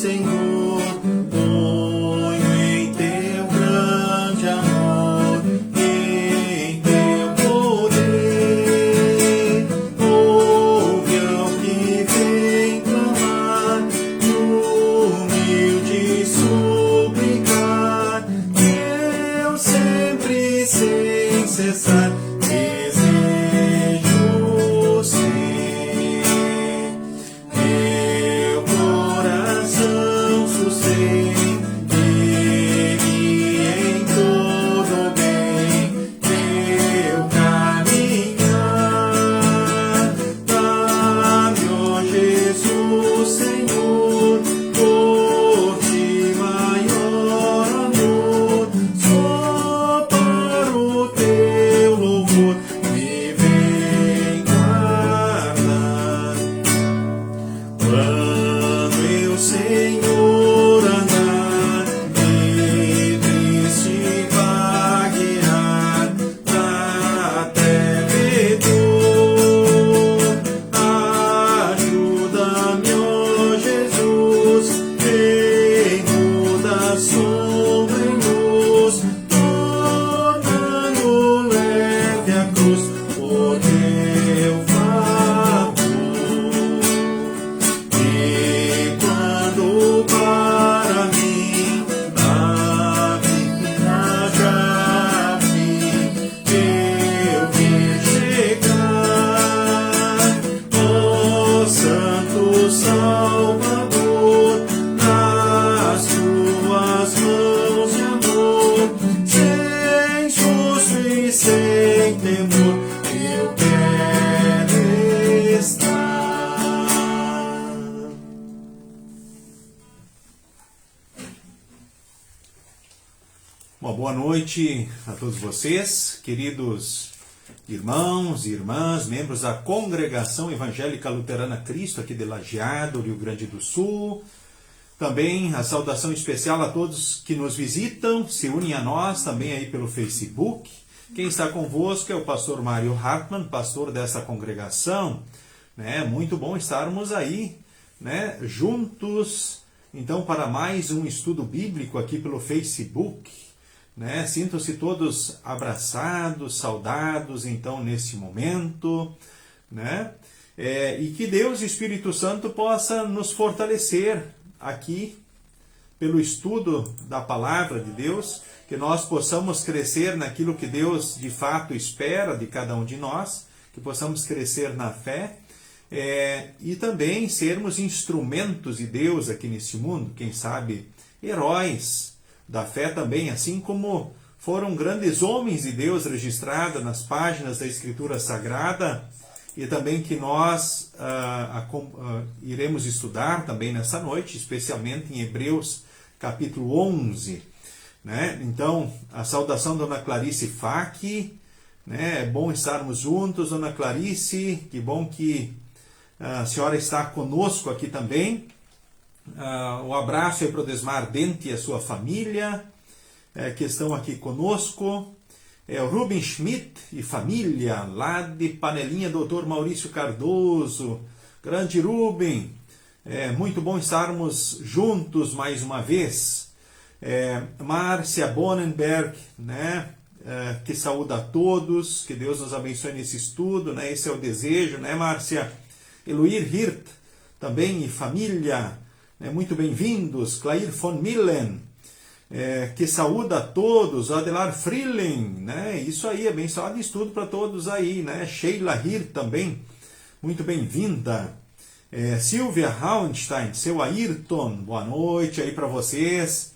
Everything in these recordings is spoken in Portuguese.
Senhor, ponho em teu grande amor, em teu poder. Ouve ao que vem clamar, humilde suplicar, eu sempre sem cessar desejo ser teu coração sustente em todo bem teu caminhar. Dá-me, ó Jesus, Senhor, por ti maior amor, só para o teu louvor me vem guardar. Quando eu, Senhor, andar e triste vaguear na terra ajuda-me, ó Jesus, em toda sombra e luz, tornando leve a cruz por teu favor. E quando para mim a vida já fim, eu vir chegar, ó Santo Salvador, nas tuas mãos de amor, sem susto e sem temor, eu quero estar. Uma boa noite a todos vocês, queridos irmãos e irmãs, membros da Congregação Evangélica Luterana Cristo, aqui de Lajeado, Rio Grande do Sul. Também a saudação especial a todos que nos visitam, se unem a nós também aí pelo Facebook. Quem está convosco é o pastor Mário Hartmann, pastor dessa congregação. Muito bom estarmos aí, juntos, então, para mais um estudo bíblico aqui pelo Facebook. Sintam-se todos abraçados, saudados, então, nesse momento, e que Deus e o Espírito Santo possa nos fortalecer aqui pelo estudo da Palavra de Deus, que nós possamos crescer naquilo que Deus de fato espera de cada um de nós, que possamos crescer na fé, e também sermos instrumentos de Deus aqui nesse mundo, quem sabe heróis da fé também, assim como foram grandes homens de Deus registrados nas páginas da Escritura Sagrada, e também que nós iremos estudar também nessa noite, especialmente em Hebreus capítulo 11. Então, a saudação da Dona Clarice Fak, é bom estarmos juntos, Dona Clarice, que bom que a senhora está conosco aqui também. Um abraço aí para o Desmar Dente e a sua família, que estão aqui conosco. O Rubem Schmidt e família, lá de Panelinha, Dr. Maurício Cardoso. Grande Rubem, muito bom estarmos juntos mais uma vez. Márcia Bonenberg, que saúda a todos, que Deus nos abençoe nesse estudo, esse é o desejo, Márcia? Eloir Hirt, também, e família, muito bem-vindos. Clair von Millen, que saúda a todos. Adelar Freeling, isso aí, abençoado estudo para todos aí, Sheila Hirt também, muito bem-vinda. Silvia Hauenstein, seu Ayrton, boa noite aí para vocês.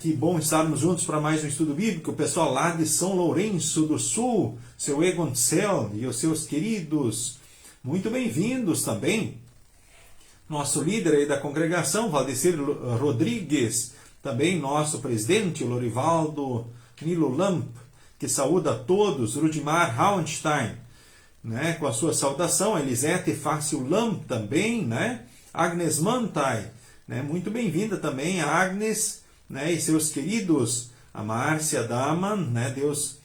Que bom estarmos juntos para mais um estudo bíblico. O pessoal lá de São Lourenço do Sul, seu Egon Cell e os seus queridos, muito bem-vindos também. Nosso líder aí da congregação, Valdecir Rodrigues, também nosso presidente, Lorivaldo Nilo Lamp, que saúda a todos. Rudimar Hauenstein, com a sua saudação. Elisete Fácil Lamp também, Agnes Mantai, muito bem-vinda também a Agnes, e seus queridos, a Márcia Daman, Deus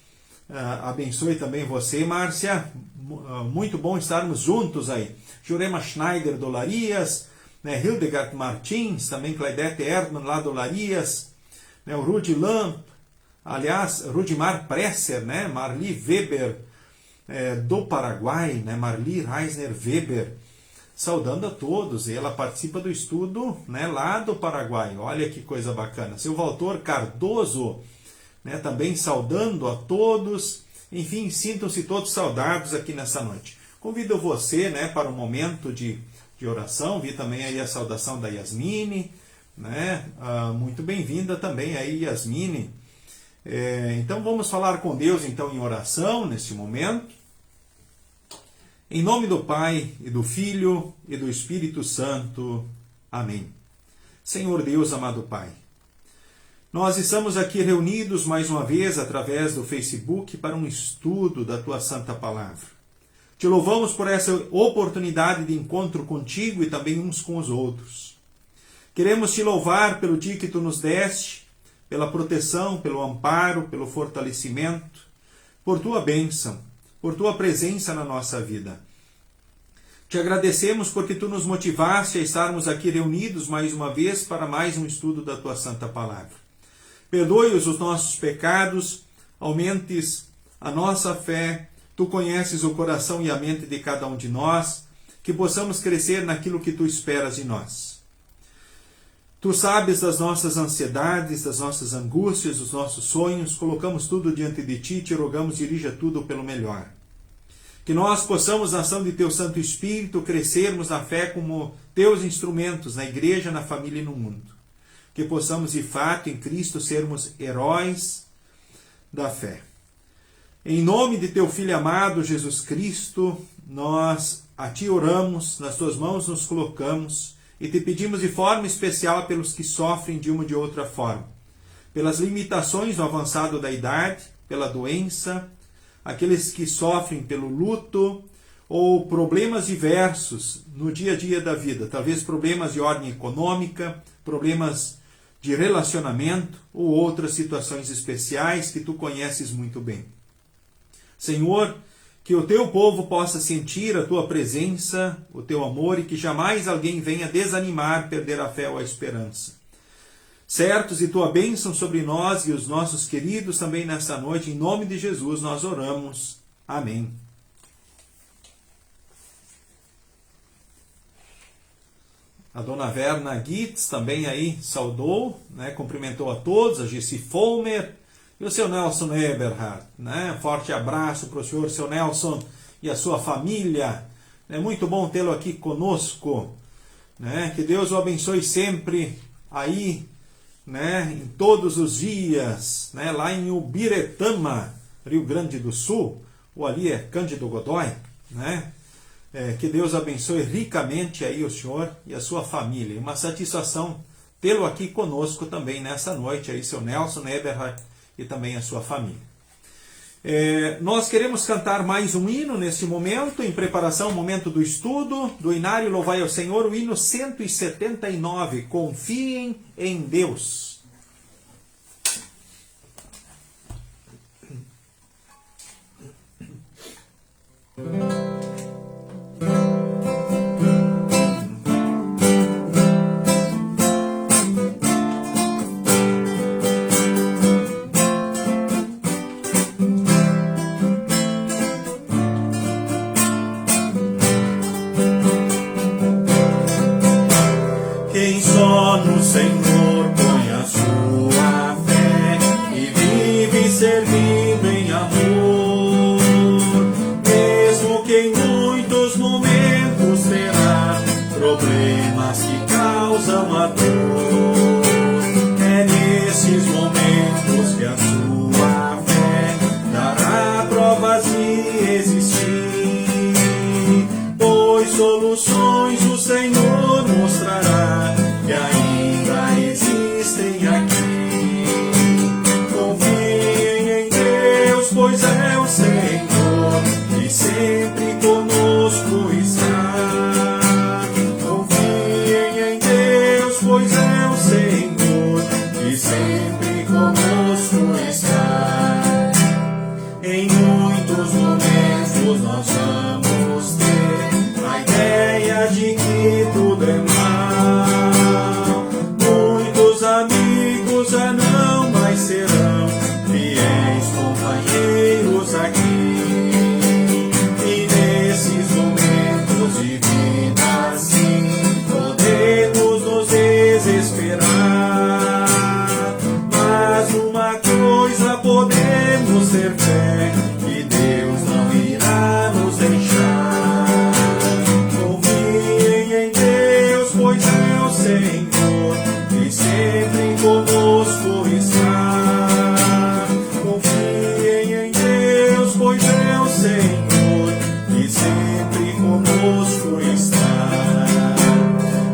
abençoe também você, Márcia, muito bom estarmos juntos aí. Jurema Schneider Dolarias, né, Hildegard Martins, também Claudete Erdmann lá do Larias, né, o Rudi Lamp, aliás, Rudimar Presser, né, Marli Weber, do Paraguai, né, Marli Reisner Weber, saudando a todos. E ela participa do estudo, né, lá do Paraguai. Olha que coisa bacana. Seu Valtor Cardoso, né, também saudando a todos. Enfim, sintam-se todos saudados aqui nessa noite. Convido você, né, para um momento de oração. Vi também aí a saudação da Yasmine, né? Muito bem-vinda também aí, Yasmine. Então vamos falar com Deus então em oração neste momento. Em nome do Pai, e do Filho, e do Espírito Santo. Amém. Senhor Deus, amado Pai, nós estamos aqui reunidos mais uma vez através do Facebook para um estudo da Tua Santa Palavra. Te louvamos por essa oportunidade de encontro contigo e também uns com os outros. Queremos te louvar pelo dia que Tu nos deste, pela proteção, pelo amparo, pelo fortalecimento, por Tua bênção, por Tua presença na nossa vida. Te agradecemos porque Tu nos motivaste a estarmos aqui reunidos mais uma vez para mais um estudo da Tua Santa Palavra. Perdoe-os os nossos pecados, aumentes a nossa fé. Tu conheces o coração e a mente de cada um de nós, que possamos crescer naquilo que Tu esperas de nós. Tu sabes das nossas ansiedades, das nossas angústias, dos nossos sonhos, colocamos tudo diante de Ti e Te rogamos, dirija tudo pelo melhor. Que nós possamos, na ação de Teu Santo Espírito, crescermos na fé como Teus instrumentos, na igreja, na família e no mundo. Que possamos, de fato, em Cristo, sermos heróis da fé. Em nome de Teu Filho amado, Jesus Cristo, nós a Ti oramos, nas Tuas mãos nos colocamos e Te pedimos de forma especial pelos que sofrem de uma ou de outra forma, pelas limitações no avançado da idade, pela doença, aqueles que sofrem pelo luto ou problemas diversos no dia a dia da vida, talvez problemas de ordem econômica, problemas de relacionamento ou outras situações especiais que Tu conheces muito bem. Senhor, que o Teu povo possa sentir a Tua presença, o Teu amor e que jamais alguém venha desanimar, perder a fé ou a esperança. Certos de Tua bênção sobre nós e os nossos queridos também nesta noite, em nome de Jesus nós oramos. Amém. A dona Verna Gitz também aí saudou, né, cumprimentou a todos, a Gissi Folmer, e o seu Nelson Eberhard, né? Forte abraço para o senhor, seu Nelson, e a sua família. É muito bom tê-lo aqui conosco, né? Que Deus o abençoe sempre aí, né? Em todos os dias, né? Lá em Ubiretama, Rio Grande do Sul, ou ali é Cândido Godói, né? Que Deus abençoe ricamente aí o senhor e a sua família. Uma satisfação tê-lo aqui conosco também nessa noite aí, seu Nelson Eberhard, e também a sua família. Nós queremos cantar mais um hino nesse momento, em preparação ao momento do estudo, do Inário Louvai ao Senhor, o hino 179, Confiem em Deus. Quem só no Senhor põe a sua fé e vive servindo em amor, mesmo que em muitos momentos terá problemas que causam a dor. É nesses momentos que a sua fé dará provas de existir, pois soluções o Senhor mostrará que ainda existem aqui. Confiem em Deus, pois é o Senhor que sempre conosco está. Confiem em Deus, pois é o Senhor que sempre conosco está. Em muitos momentos nós vamos ter a ideia de que tudo é ainda assim podemos nos desesperar. Mas uma coisa podemos ter fé, que Deus não irá nos deixar. Confiem em Deus, pois é o Senhor, que sempre conosco está. Confiem em Deus, pois é o Senhor, que sempre conosco está.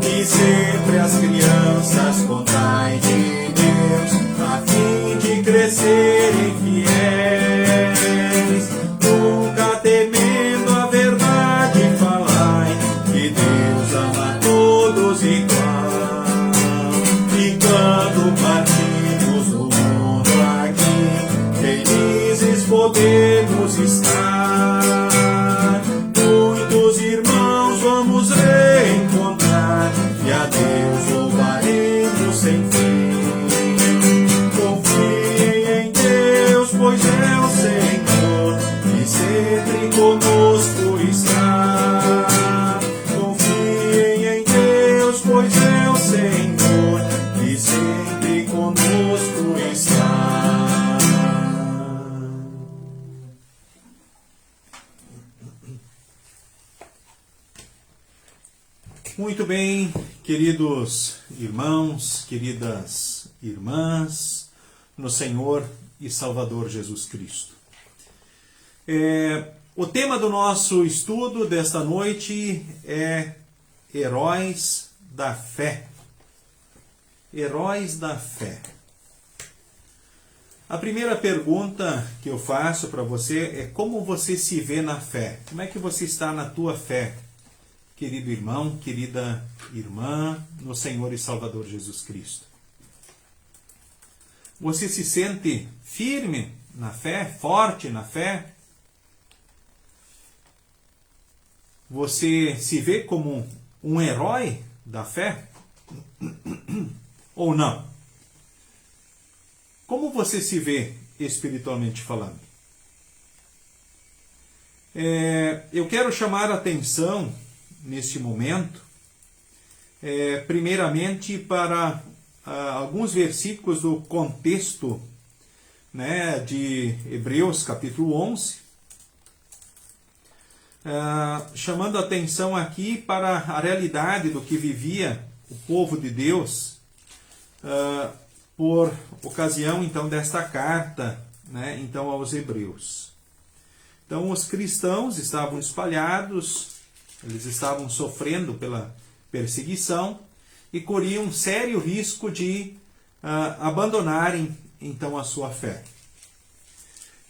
E sempre as crianças contai de Deus, a fim de crescerem fiéis. Nunca temendo a verdade falai, que Deus ama todos igual. E quando partimos do mundo aqui, felizes podemos estar. Muitos irmãos vamos reencontrar, e a Deus louvaremos sem fim. Confiem em Deus, pois é o Senhor, que sempre conosco está. Confiem em Deus, pois é o Senhor, que sempre conosco está. Muito bem, queridos irmãos, queridas irmãs, no Senhor e Salvador Jesus Cristo. O tema do nosso estudo desta noite é Heróis da Fé. Heróis da Fé. A primeira pergunta que eu faço para você é: como você se vê na fé? Como é que você está na tua fé, querido irmão, querida irmã, no Senhor e Salvador Jesus Cristo? Você se sente firme na fé, forte na fé? Você se vê como um herói da fé? Ou não? Como você se vê espiritualmente falando? Eu quero chamar a atenção neste momento, primeiramente para alguns versículos do contexto, né, de Hebreus capítulo 11, chamando a atenção aqui para a realidade do que vivia o povo de Deus por ocasião então desta carta, né, então aos Hebreus. Então os cristãos estavam espalhados, eles estavam sofrendo pela perseguição e corriam um sério risco de abandonarem então a sua fé.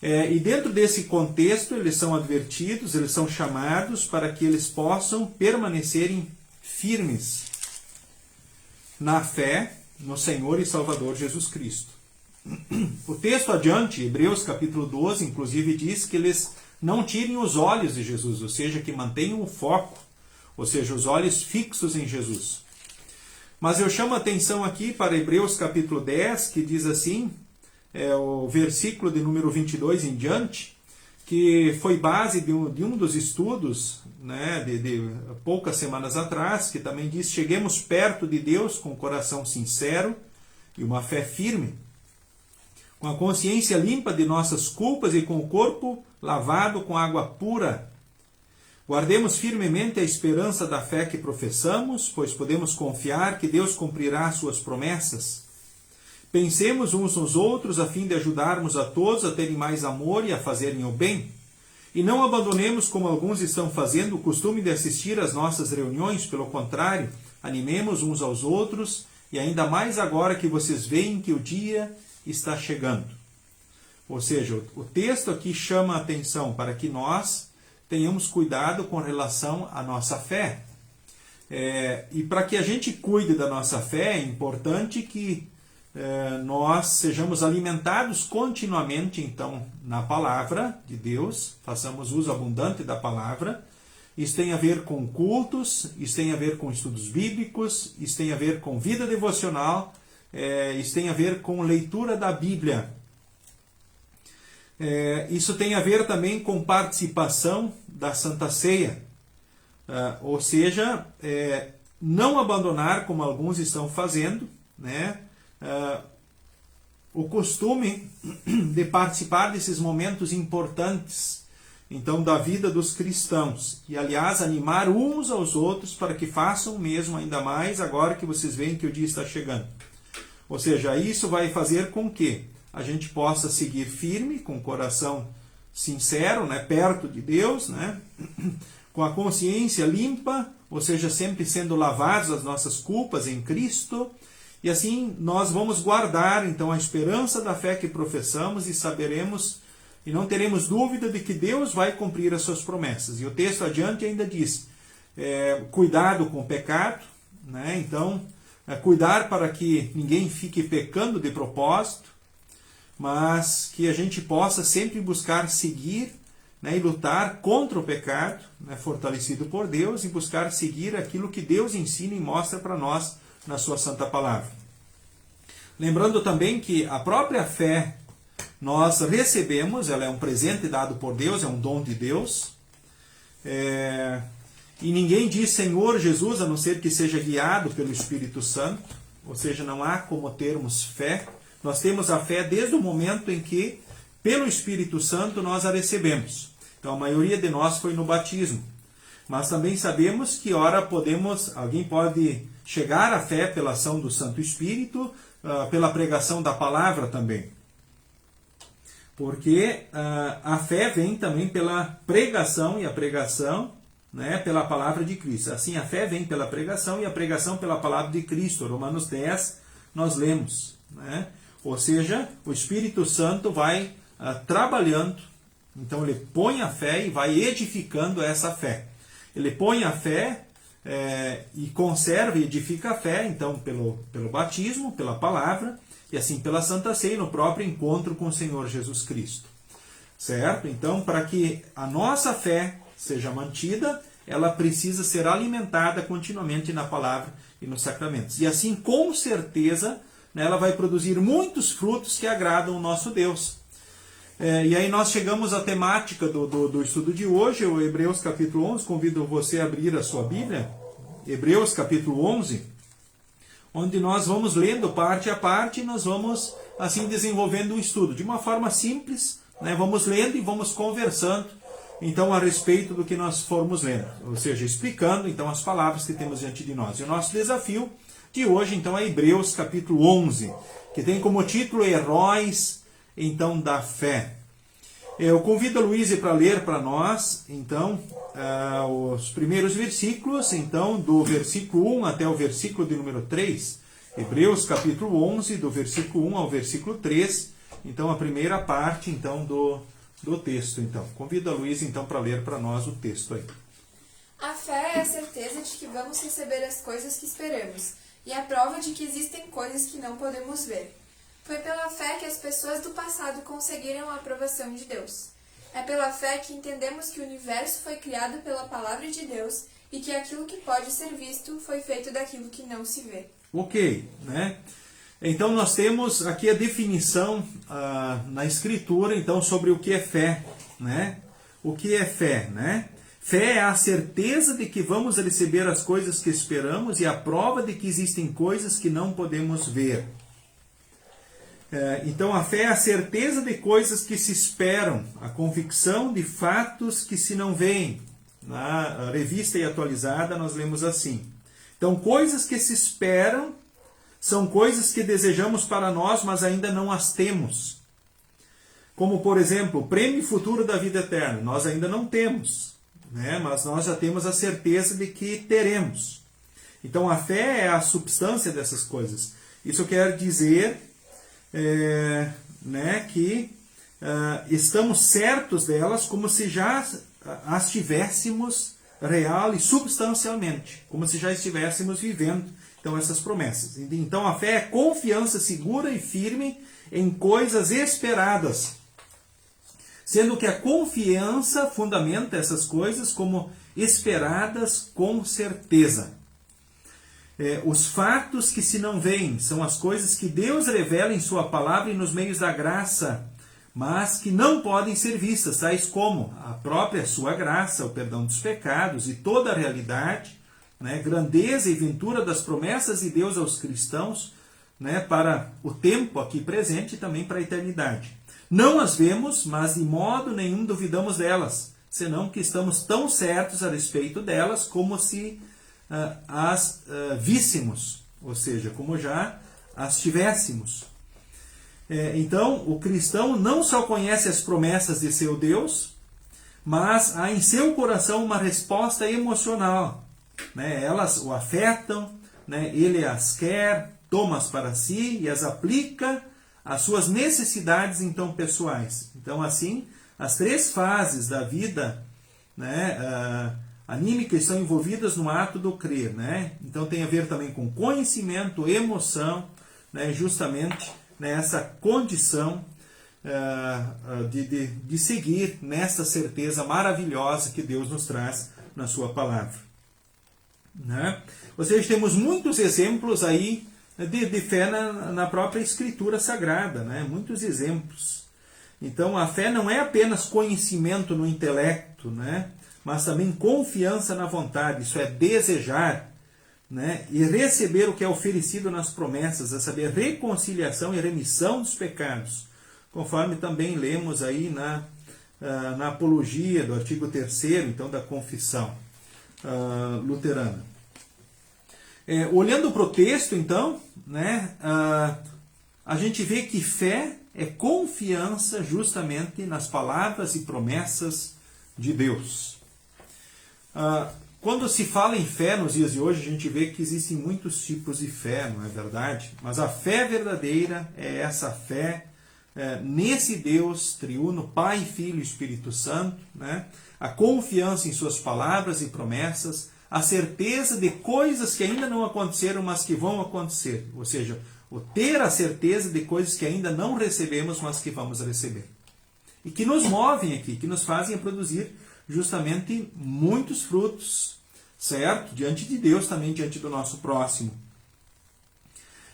E dentro desse contexto eles são advertidos, eles são chamados para que eles possam permanecerem firmes na fé no Senhor e Salvador Jesus Cristo. O texto adiante, Hebreus capítulo 12, inclusive diz que eles não tirem os olhos de Jesus, ou seja, que mantenham o foco, ou seja, os olhos fixos em Jesus. Mas eu chamo a atenção aqui para Hebreus capítulo 10, que diz assim, o versículo de número 22 em diante, que foi base de um dos estudos, né, de poucas semanas atrás, que também diz: cheguemos perto de Deus com o coração sincero e uma fé firme, com a consciência limpa de nossas culpas e com o corpo lavado com água pura. Guardemos firmemente a esperança da fé que professamos, pois podemos confiar que Deus cumprirá suas promessas. Pensemos uns nos outros a fim de ajudarmos a todos a terem mais amor e a fazerem o bem. E não abandonemos, como alguns estão fazendo, o costume de assistir às nossas reuniões. Pelo contrário, animemos uns aos outros, e ainda mais agora que vocês veem que o dia está chegando. Ou seja, o texto aqui chama a atenção para que nós tenhamos cuidado com relação à nossa fé. E para que a gente cuide da nossa fé, é importante que nós sejamos alimentados continuamente, então, na palavra de Deus, façamos uso abundante da palavra. Isso tem a ver com cultos, isso tem a ver com estudos bíblicos, isso tem a ver com vida devocional, isso tem a ver com leitura da Bíblia. Isso tem a ver também com participação da Santa Ceia. Ou seja, não abandonar, como alguns estão fazendo, né, o costume de participar desses momentos importantes, então, da vida dos cristãos. E, aliás, animar uns aos outros para que façam o mesmo, ainda mais agora que vocês veem que o dia está chegando. Ou seja, isso vai fazer com que a gente possa seguir firme, com o coração sincero, né, perto de Deus, né, com a consciência limpa, ou seja, sempre sendo lavados das nossas culpas em Cristo. E assim nós vamos guardar, então, a esperança da fé que professamos e saberemos e não teremos dúvida de que Deus vai cumprir as suas promessas. E o texto adiante ainda diz, cuidado com o pecado, né? Então, cuidar para que ninguém fique pecando de propósito, mas que a gente possa sempre buscar seguir, né, e lutar contra o pecado, né, fortalecido por Deus, e buscar seguir aquilo que Deus ensina e mostra para nós na sua santa palavra. Lembrando também que a própria fé nós recebemos, ela é um presente dado por Deus, é um dom de Deus. E ninguém diz Senhor Jesus, a não ser que seja guiado pelo Espírito Santo. Ou seja, não há como termos fé. Nós temos a fé desde o momento em que, pelo Espírito Santo, nós a recebemos. Então, a maioria de nós foi no batismo. Mas também sabemos que, ora, alguém pode chegar à fé pela ação do Santo Espírito, pela pregação da palavra também. Porque a fé vem também pela pregação, e a pregação, né, pela palavra de Cristo. Assim, a fé vem pela pregação, e a pregação pela palavra de Cristo. Romanos 10, nós lemos, né? Ou seja, o Espírito Santo vai trabalhando, então ele põe a fé e vai edificando essa fé. Ele põe a fé e conserva e edifica a fé, então, pelo batismo, pela palavra, e assim pela Santa Ceia, no próprio encontro com o Senhor Jesus Cristo. Certo? Então, para que a nossa fé seja mantida, ela precisa ser alimentada continuamente na palavra e nos sacramentos. E assim, com certeza, né, ela vai produzir muitos frutos que agradam o nosso Deus. E aí nós chegamos à temática do estudo de hoje, o Hebreus capítulo 11. Convido você a abrir a sua Bíblia. Hebreus capítulo 11. Onde nós vamos lendo parte a parte e nós vamos assim desenvolvendo um estudo. De uma forma simples, né, vamos lendo e vamos conversando então a respeito do que nós formos lendo. Ou seja, explicando então as palavras que temos diante de nós. E o nosso desafio de hoje então é Hebreus capítulo 11, que tem como título Heróis então da Fé. Eu convido a Luísa para ler para nós então os primeiros versículos, então do versículo 1 até o versículo de número 3, Hebreus capítulo 11, do versículo 1 ao versículo 3, então a primeira parte então do texto. Então, convido a Luísa então para ler para nós o texto aí. A fé é a certeza de que vamos receber as coisas que esperamos, e a prova de que existem coisas que não podemos ver. Foi pela fé que as pessoas do passado conseguiram a aprovação de Deus. É pela fé que entendemos que o universo foi criado pela palavra de Deus e que aquilo que pode ser visto foi feito daquilo que não se vê. Ok, né? Então nós temos aqui a definição na Escritura então sobre o que é fé, né? O que é fé, né? Fé é a certeza de que vamos receber as coisas que esperamos e a prova de que existem coisas que não podemos ver. Então a fé é a certeza de coisas que se esperam, a convicção de fatos que se não veem. Na Revista e Atualizada nós lemos assim. Então coisas que se esperam são coisas que desejamos para nós, mas ainda não as temos. Como, por exemplo, o prêmio futuro da vida eterna. Nós ainda não temos, né? Mas nós já temos a certeza de que teremos. Então a fé é a substância dessas coisas. Isso quer dizer que estamos certos delas como se já as tivéssemos real e substancialmente, como se já estivéssemos vivendo então essas promessas. Então a fé é confiança segura e firme em coisas esperadas, sendo que a confiança fundamenta essas coisas como esperadas com certeza. Os fatos que se não veem são as coisas que Deus revela em sua palavra e nos meios da graça mas que não podem ser vistas, tais como a própria sua graça, o perdão dos pecados e toda a realidade, né, grandeza e ventura das promessas de Deus aos cristãos, né, para o tempo aqui presente e também para a eternidade. Não as vemos, mas de modo nenhum duvidamos delas, senão que estamos tão certos a respeito delas como se as víssemos, ou seja, como já as tivéssemos. Então, o cristão não só conhece as promessas de seu Deus, mas há em seu coração uma resposta emocional, né? Elas o afetam, né? Ele as quer, toma-as para si e as aplica às suas necessidades, então, pessoais. Então, assim, as 3 fases da vida, né, anímica estão envolvidas no ato do crer, né? Então, tem a ver também com conhecimento, emoção, né, justamente nessa condição de seguir nessa certeza maravilhosa que Deus nos traz na sua palavra. Né? Ou seja, temos muitos exemplos aí de fé na própria Escritura Sagrada, né? Muitos exemplos. Então, a fé não é apenas conhecimento no intelecto, né? Mas também confiança na vontade, isso é desejar, né, e receber o que é oferecido nas promessas, a saber, reconciliação e remissão dos pecados, conforme também lemos aí na apologia do artigo 3º, então, da confissão luterana. Olhando para o texto, então, né, a gente vê que fé é confiança justamente nas palavras e promessas de Deus. Quando se fala em fé nos dias de hoje, a gente vê que existem muitos tipos de fé, não é verdade? Mas a fé verdadeira é essa fé nesse Deus triuno, Pai, Filho e Espírito Santo, né? A confiança em suas palavras e promessas, a certeza de coisas que ainda não aconteceram, mas que vão acontecer. Ou seja, o ter a certeza de coisas que ainda não recebemos, mas que vamos receber. E que nos movem aqui, que nos fazem produzir justamente muitos frutos, certo? Diante de Deus, também diante do nosso próximo.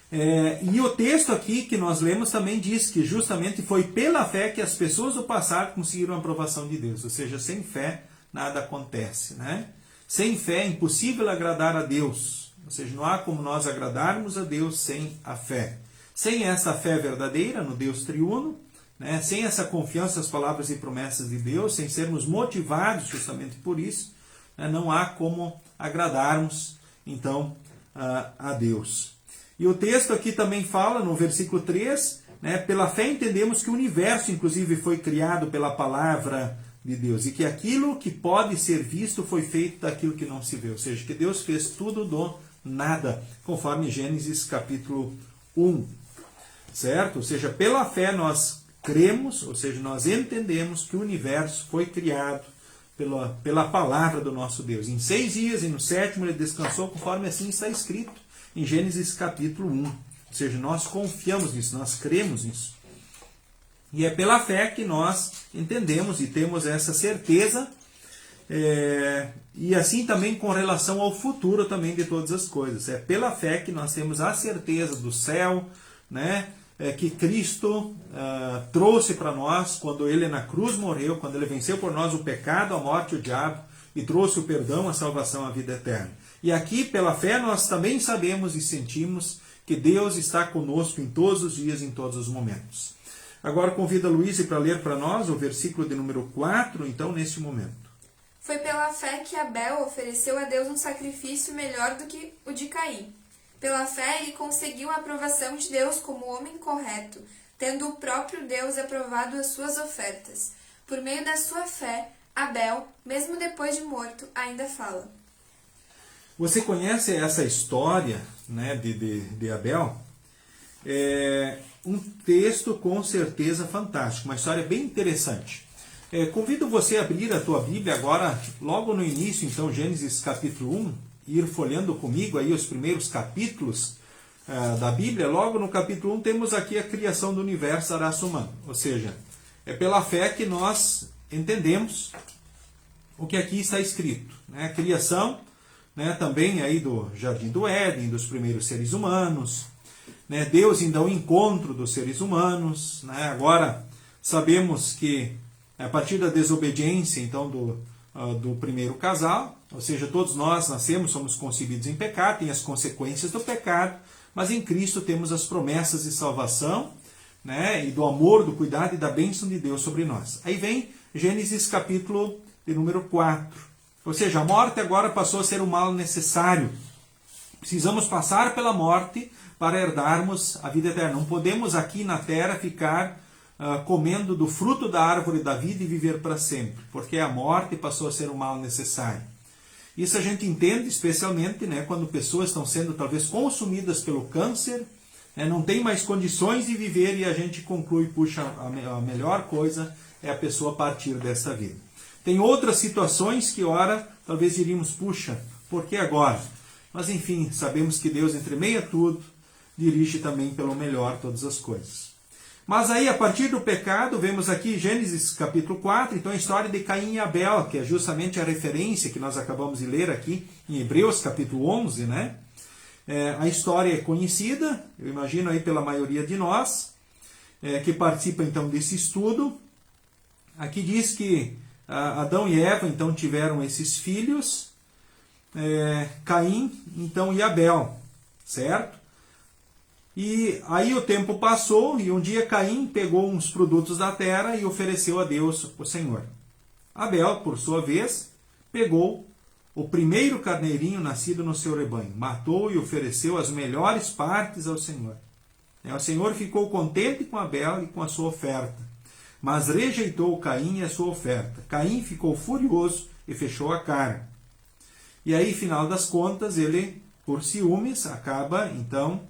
E o texto aqui que nós lemos também diz que justamente foi pela fé que as pessoas do passado conseguiram a aprovação de Deus. Ou seja, sem fé nada acontece, né? Sem fé é impossível agradar a Deus. Ou seja, não há como nós agradarmos a Deus sem a fé. Sem essa fé verdadeira no Deus triuno, né, sem essa confiança nas palavras e promessas de Deus, sem sermos motivados justamente por isso, né, não há como agradarmos, então, a Deus. E o texto aqui também fala, no versículo 3, né, pela fé entendemos que o universo, inclusive, foi criado pela palavra de Deus, e que aquilo que pode ser visto foi feito daquilo que não se vê, ou seja, que Deus fez tudo do nada, conforme Gênesis capítulo 1, certo? Ou seja, pela fé nós cremos, ou seja, nós entendemos que o universo foi criado pela palavra do nosso Deus. Em 6 dias e no 7º ele descansou, conforme assim está escrito em Gênesis capítulo 1. Ou seja, nós confiamos nisso, nós cremos nisso. E é pela fé que nós entendemos e temos essa certeza, e assim também com relação ao futuro também de todas as coisas. É pela fé que nós temos a certeza do céu, né? Que Cristo trouxe para nós quando Ele na cruz morreu, quando Ele venceu por nós o pecado, a morte e o diabo, e trouxe o perdão, a salvação, a vida eterna. E aqui, pela fé, nós também sabemos e sentimos que Deus está conosco em todos os dias, em todos os momentos. Agora convido a Luísa para ler para nós o versículo de número 4, então, neste momento. Foi pela fé que Abel ofereceu a Deus um sacrifício melhor do que o de Caim. Pela fé, ele conseguiu a aprovação de Deus como homem correto, tendo o próprio Deus aprovado as suas ofertas. Por meio da sua fé, Abel, mesmo depois de morto, ainda fala. Você conhece essa história, né, de Abel? É um texto com certeza fantástico, uma história bem interessante. Convido você a abrir a tua Bíblia agora, logo no início, então, Gênesis capítulo 1, ir folheando comigo aí os primeiros capítulos da Bíblia. Logo no capítulo 1 temos aqui a criação do universo, da raça humana. Ou seja, é pela fé que nós entendemos o que aqui está escrito, né? A criação, né, também aí do Jardim do Éden, dos primeiros seres humanos, né? Deus ainda o encontro dos seres humanos, né? Agora sabemos que a partir da desobediência, então, do primeiro casal, ou seja, todos nós nascemos, somos concebidos em pecado, tem as consequências do pecado, mas em Cristo temos as promessas de salvação, né, e do amor, do cuidado e da bênção de Deus sobre nós. Aí vem Gênesis capítulo de número 4. Ou seja, a morte agora passou a ser um mal necessário. Precisamos passar pela morte para herdarmos a vida eterna. Não podemos aqui na terra ficar comendo do fruto da árvore da vida e viver para sempre, porque a morte passou a ser um mal necessário. Isso a gente entende especialmente, né, quando pessoas estão sendo talvez consumidas pelo câncer, né, não tem mais condições de viver e a gente conclui, puxa, a melhor coisa é a pessoa partir dessa vida. Tem outras situações que, ora, talvez diríamos, puxa, por que agora? Mas enfim, sabemos que Deus, entre meio a tudo, dirige também pelo melhor todas as coisas. Mas aí, a partir do pecado, vemos aqui Gênesis capítulo 4, então a história de Caim e Abel, que é justamente a referência que nós acabamos de ler aqui em Hebreus capítulo 11, né? A história é conhecida, eu imagino aí pela maioria de nós, que participa então desse estudo. Aqui diz que Adão e Eva então tiveram esses filhos, Caim então e Abel, certo? E aí o tempo passou e um dia Caim pegou uns produtos da terra e ofereceu a Deus o Senhor. Abel, por sua vez, pegou o primeiro carneirinho nascido no seu rebanho, matou e ofereceu as melhores partes ao Senhor. O Senhor ficou contente com Abel e com a sua oferta, mas rejeitou Caim e a sua oferta. Caim ficou furioso e fechou a cara. E aí, final das contas, ele, por ciúmes, acaba então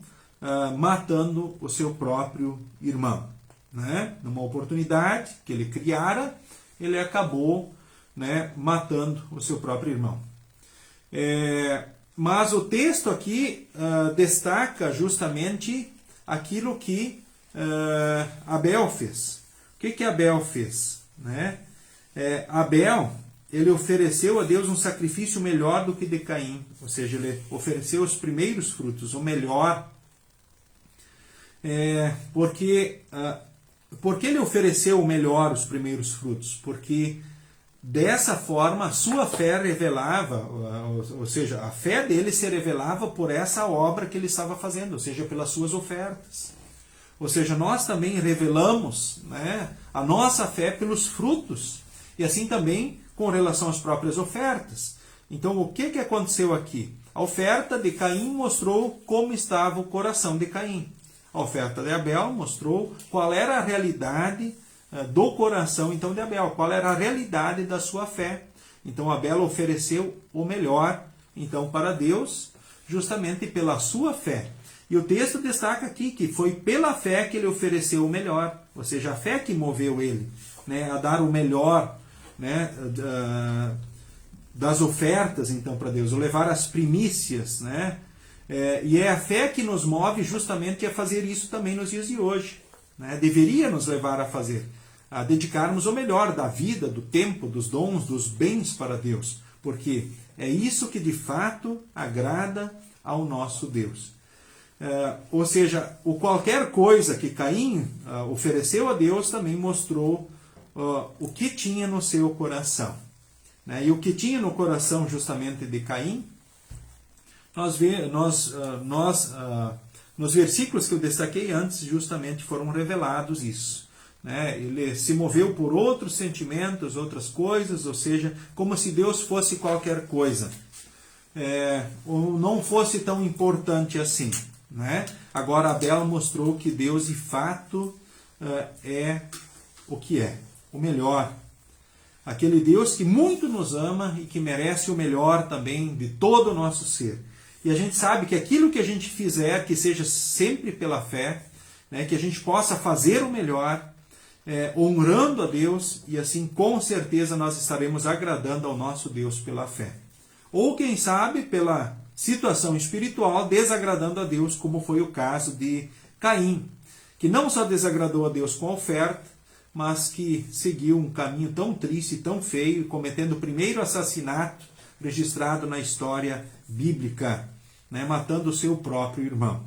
matando o seu próprio irmão, né? Numa oportunidade que ele criara, ele acabou, né, matando o seu próprio irmão. Mas o texto aqui destaca justamente aquilo que Abel fez. O que Abel fez? Né? Abel, ele ofereceu a Deus um sacrifício melhor do que de Caim, ou seja, ele ofereceu os primeiros frutos, o melhor. Porque ele ofereceu o melhor, os primeiros frutos? Porque dessa forma a sua fé revelava, ou seja, a fé dele se revelava por essa obra que ele estava fazendo, ou seja, pelas suas ofertas. Ou seja, nós também revelamos, né, a nossa fé pelos frutos, e assim também com relação às próprias ofertas. Então, o que aconteceu aqui? A oferta de Caim mostrou como estava o coração de Caim. A oferta de Abel mostrou qual era a realidade do coração então de Abel, qual era a realidade da sua fé. Então Abel ofereceu o melhor então para Deus, justamente pela sua fé. E o texto destaca aqui que foi pela fé que ele ofereceu o melhor, ou seja, a fé que moveu ele, né, a dar o melhor, né, das ofertas então para Deus, ou levar as primícias, né? E é a fé que nos move justamente a fazer isso também nos dias de hoje, né? Deveria nos levar a fazer, a dedicarmos o melhor da vida, do tempo, dos dons, dos bens para Deus, porque é isso que de fato agrada ao nosso Deus. Ou seja, qualquer coisa que Caim ofereceu a Deus também mostrou o que tinha no seu coração, né? E o que tinha no coração justamente de Caim, nos versículos que eu destaquei antes, justamente foram revelados isso, né? Ele se moveu por outros sentimentos, outras coisas, ou seja, como se Deus fosse qualquer coisa, ou não fosse tão importante assim, né? Agora Abel mostrou que Deus de fato é o que é, o melhor. Aquele Deus que muito nos ama e que merece o melhor também de todo o nosso ser. E a gente sabe que aquilo que a gente fizer, que seja sempre pela fé, né, que a gente possa fazer o melhor, honrando a Deus, e assim com certeza nós estaremos agradando ao nosso Deus pela fé. Ou quem sabe pela situação espiritual, desagradando a Deus, como foi o caso de Caim, que não só desagradou a Deus com a oferta, mas que seguiu um caminho tão triste, tão feio, cometendo o primeiro assassinato registrado na história bíblica, né, matando o seu próprio irmão.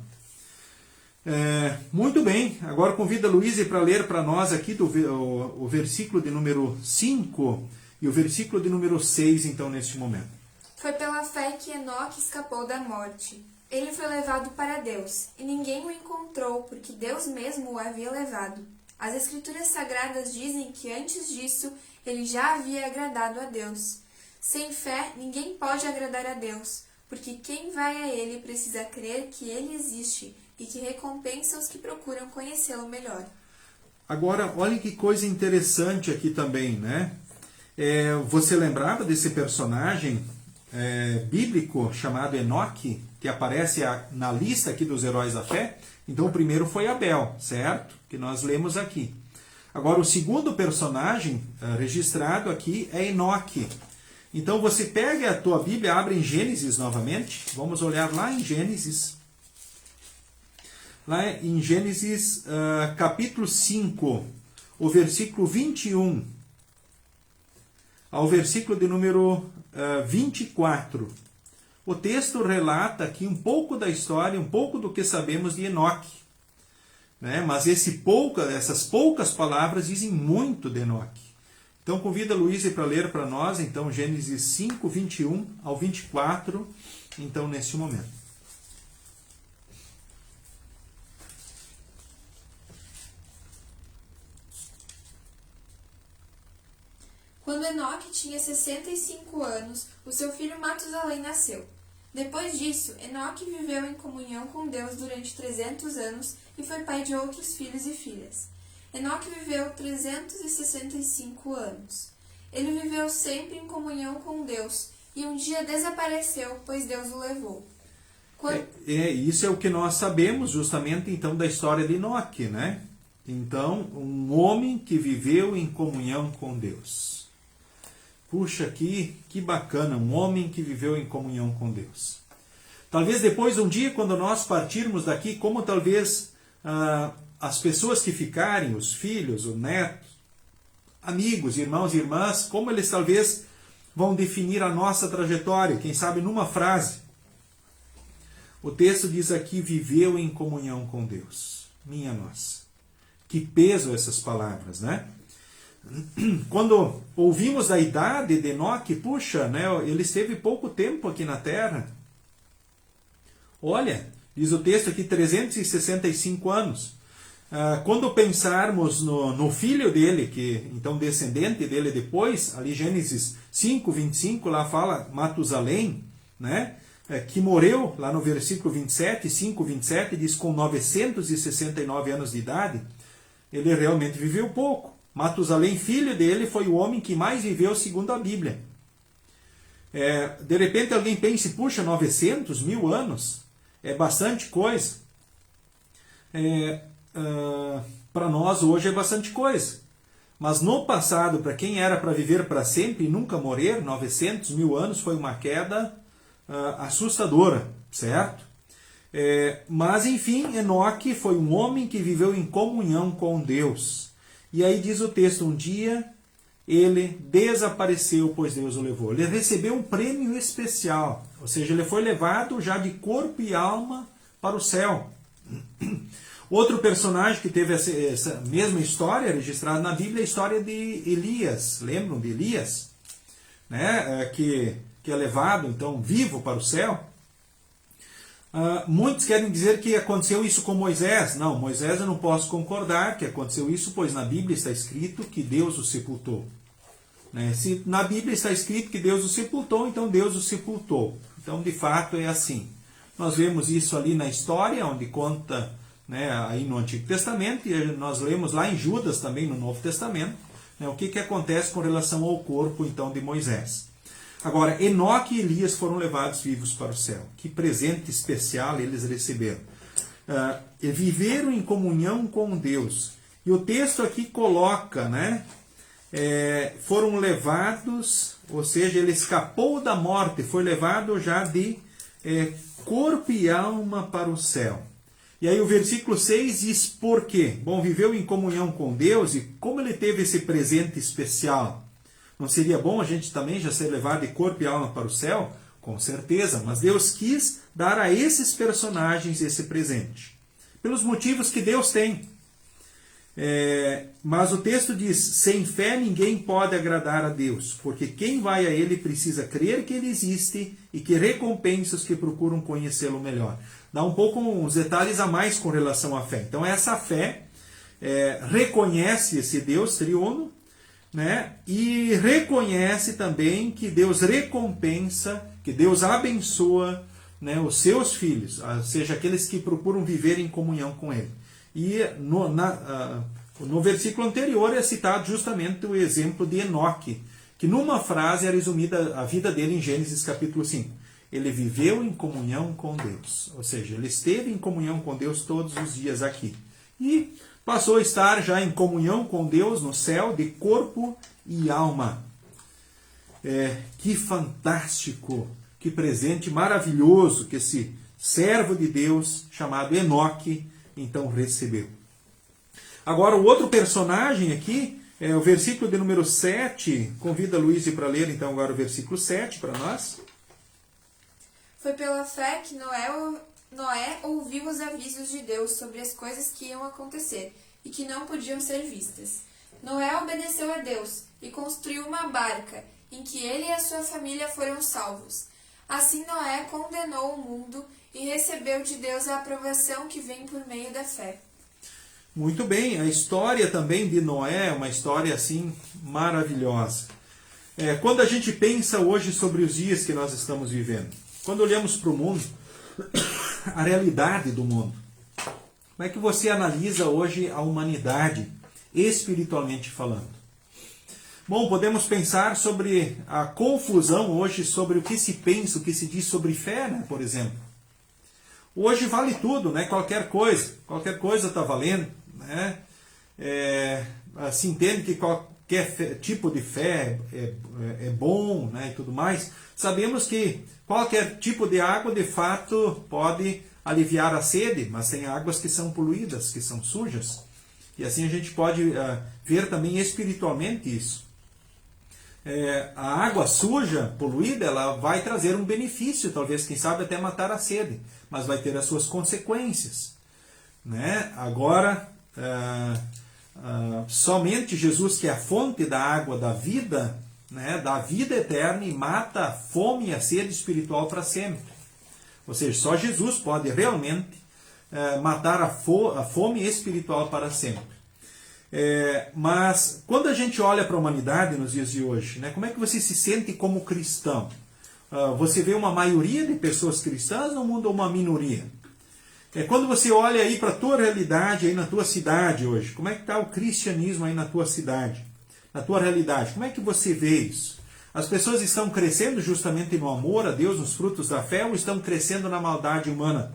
Muito bem, agora convido a Luísa para ler para nós aqui o versículo de número 5 e o versículo de número 6, então, neste momento. Foi pela fé que Enoque escapou da morte. Ele foi levado para Deus, e ninguém o encontrou, porque Deus mesmo o havia levado. As Escrituras Sagradas dizem que antes disso ele já havia agradado a Deus. Sem fé, ninguém pode agradar a Deus, porque quem vai a Ele precisa crer que Ele existe e que recompensa os que procuram conhecê-lo melhor. Agora, olha que coisa interessante aqui também, né? Você lembrava desse personagem bíblico chamado Enoque, que aparece na lista aqui dos heróis da fé? Então, o primeiro foi Abel, certo? Que nós lemos aqui. Agora, o segundo personagem registrado aqui é Enoque. Então, você pega a tua Bíblia, abre em Gênesis novamente. Vamos olhar lá em Gênesis. Lá em Gênesis, capítulo 5, o versículo 21 ao versículo de número 24. O texto relata aqui um pouco da história, um pouco do que sabemos de Enoque. Né? Mas essas poucas palavras dizem muito de Enoque. Então, convido a Luísa para ler para nós, então, Gênesis 5, 21 ao 24, então, neste momento. Quando Enoque tinha 65 anos, o seu filho Matusalém nasceu. Depois disso, Enoque viveu em comunhão com Deus durante 300 anos e foi pai de outros filhos e filhas. Enoque viveu 365 anos. Ele viveu sempre em comunhão com Deus e um dia desapareceu, pois Deus o levou. Isso é o que nós sabemos justamente então da história de Enoque, né? Então, um homem que viveu em comunhão com Deus. Puxa, que bacana, um homem que viveu em comunhão com Deus. Talvez depois, um dia, quando nós partirmos daqui, como talvez as pessoas que ficarem, os filhos, os netos, amigos, irmãos e irmãs, como eles talvez vão definir a nossa trajetória, quem sabe numa frase. O texto diz aqui, viveu em comunhão com Deus. Minha nossa. Que peso essas palavras, né? Quando ouvimos a idade de Enoque, puxa, né, ele esteve pouco tempo aqui na Terra. Olha, diz o texto aqui, 365 anos. Quando pensarmos no filho dele, que então descendente dele depois, ali Gênesis 5, 25, lá fala Matusalém, né, que morreu, lá no versículo 27, 5, 27, diz com 969 anos de idade, ele realmente viveu pouco. Matusalém, filho dele, foi o homem que mais viveu segundo a Bíblia. De repente alguém pense, puxa, 900, 1000 anos, é bastante coisa. Para nós hoje é bastante coisa. Mas no passado, para quem era para viver para sempre e nunca morrer, 900, 1000 anos foi uma queda assustadora, certo? Mas enfim, Enoque foi um homem que viveu em comunhão com Deus. E aí diz o texto, um dia ele desapareceu, pois Deus o levou. Ele recebeu um prêmio especial, ou seja, ele foi levado já de corpo e alma para o céu. Outro personagem que teve essa mesma história registrada na Bíblia é a história de Elias. Lembram de Elias? Né? Que é levado, então, vivo para o céu. Muitos querem dizer que aconteceu isso com Moisés. Não, Moisés eu não posso concordar que aconteceu isso, pois na Bíblia está escrito que Deus o sepultou. Né? Se na Bíblia está escrito que Deus o sepultou, então Deus o sepultou. Então, de fato, é assim. Nós vemos isso ali na história, onde conta, né, aí no Antigo Testamento, e nós lemos lá em Judas também no Novo Testamento, né, o que acontece com relação ao corpo então de Moisés. Agora, Enoque e Elias foram levados vivos para o céu. Que presente especial eles receberam. Viveram em comunhão com Deus. E o texto aqui coloca, né? Foram levados, ou seja, ele escapou da morte, foi levado já de corpo e alma para o céu. E aí o versículo 6 diz por quê? Bom, viveu em comunhão com Deus e como ele teve esse presente especial? Não seria bom a gente também já ser levado de corpo e alma para o céu? Com certeza, mas Deus quis dar a esses personagens esse presente. pelos motivos que Deus tem. Mas o texto diz, sem fé ninguém pode agradar a Deus, porque quem vai a Ele precisa crer que Ele existe e que recompensa os que procuram conhecê-lo melhor. Dá um pouco uns detalhes a mais com relação à fé. Então essa fé reconhece esse Deus triuno, né? E reconhece também que Deus recompensa, que Deus abençoa, né, os seus filhos, ou seja, aqueles que procuram viver em comunhão com Ele. E no versículo anterior é citado justamente o exemplo de Enoque, que numa frase é resumida a vida dele em Gênesis capítulo 5. Ele viveu em comunhão com Deus, ou seja, ele esteve em comunhão com Deus todos os dias aqui. E passou a estar já em comunhão com Deus no céu, de corpo e alma. Que fantástico, que presente maravilhoso que esse servo de Deus chamado Enoque então recebeu. Agora o outro personagem aqui é o versículo de número 7. Convido a Luísa para ler então agora o versículo 7 para nós. Foi pela fé que Noé ouviu os avisos de Deus sobre as coisas que iam acontecer e que não podiam ser vistas. Noé obedeceu a Deus e construiu uma barca em que ele e a sua família foram salvos. Assim Noé condenou o mundo e recebeu de Deus a aprovação que vem por meio da fé. Muito bem, a história também de Noé é uma história assim maravilhosa. Quando a gente pensa hoje sobre os dias que nós estamos vivendo, quando olhamos para o mundo, a realidade do mundo, como é que você analisa hoje a humanidade, espiritualmente falando? Bom, podemos pensar sobre a confusão hoje sobre o que se pensa, o que se diz sobre fé, né, por exemplo. Hoje vale tudo, né? Qualquer coisa está valendo, né? Se entende que qualquer tipo de fé é bom, né, e tudo mais. Sabemos que qualquer tipo de água, de fato, pode aliviar a sede, mas tem águas que são poluídas, que são sujas. E assim a gente pode ver também espiritualmente isso. A água suja, poluída, ela vai trazer um benefício, talvez, quem sabe, até matar a sede, mas vai ter as suas consequências, né? Agora, somente Jesus, que é a fonte da água da vida, né, da vida eterna, e mata a fome e a sede espiritual para sempre. Ou seja, só Jesus pode realmente matar a fome espiritual para sempre. Mas quando a gente olha para a humanidade nos dias de hoje, né, como é que você se sente como cristão? Você vê uma maioria de pessoas cristãs no mundo ou uma minoria? Quando você olha aí para a tua realidade, aí na tua cidade hoje, como é que está o cristianismo aí na tua cidade, na tua realidade? Como é que você vê isso? As pessoas estão crescendo justamente no amor a Deus, nos frutos da fé, ou estão crescendo na maldade humana?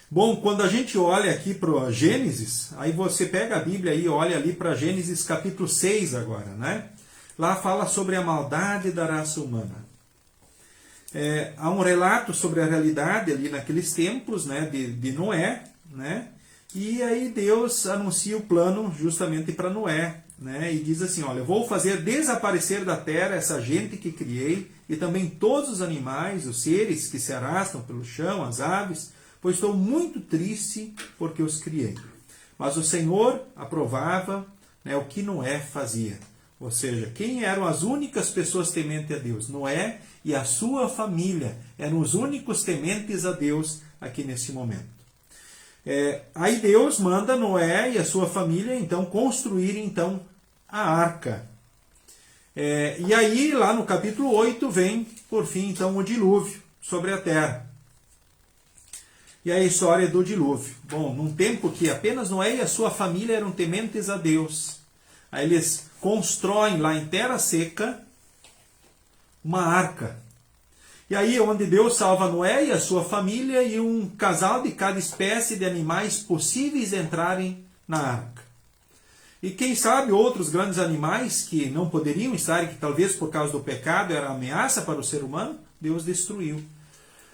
Bom, quando a gente olha aqui para Gênesis, aí você pega a Bíblia e olha ali para Gênesis capítulo 6 agora, né? Lá fala sobre a maldade da raça humana. Há um relato sobre a realidade ali naqueles tempos, né, de Noé, né? E aí Deus anuncia o plano justamente para Noé, né? E diz assim, olha, eu vou fazer desaparecer da terra essa gente que criei e também todos os animais, os seres que se arrastam pelo chão, as aves, pois estou muito triste porque os criei. Mas o Senhor aprovava, né, o que Noé fazia. Ou seja, quem eram as únicas pessoas tementes a Deus? Noé e a sua família eram os únicos tementes a Deus aqui nesse momento. Aí Deus manda Noé e a sua família então construir então a arca. E aí lá no capítulo 8 vem por fim então o dilúvio sobre a terra. E a história do dilúvio. Bom, num tempo que apenas Noé e a sua família eram tementes a Deus, aí eles constroem lá em terra seca uma arca. E aí onde Deus salva Noé e a sua família e um casal de cada espécie de animais possíveis entrarem na arca. E quem sabe outros grandes animais que não poderiam estar e que talvez por causa do pecado era ameaça para o ser humano, Deus destruiu.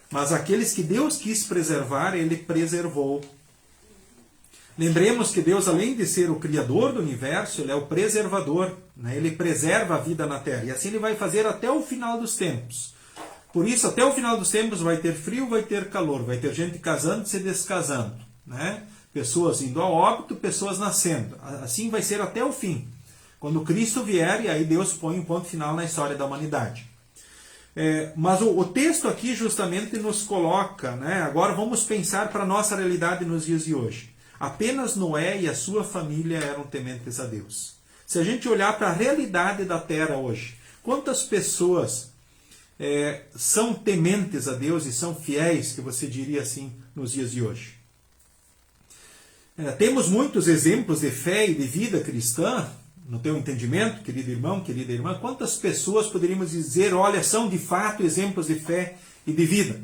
Mas aqueles que Deus quis preservar, Ele preservou. Lembremos que Deus, além de ser o Criador do universo, Ele é o preservador, né? Ele preserva a vida na Terra. E assim Ele vai fazer até o final dos tempos. Por isso, até o final dos tempos vai ter frio, vai ter calor, vai ter gente casando e se descasando, né? Pessoas indo a óbito, pessoas nascendo. Assim vai ser até o fim. Quando Cristo vier, e aí Deus põe um ponto final na história da humanidade. Mas o texto aqui justamente nos coloca, né? Agora vamos pensar para a nossa realidade nos dias de hoje. Apenas Noé e a sua família eram tementes a Deus. Se a gente olhar para a realidade da terra hoje, quantas pessoas são tementes a Deus e são fiéis, que você diria assim, nos dias de hoje? Temos muitos exemplos de fé e de vida cristã, no teu entendimento, querido irmão, querida irmã. Quantas pessoas poderíamos dizer, olha, são de fato exemplos de fé e de vida?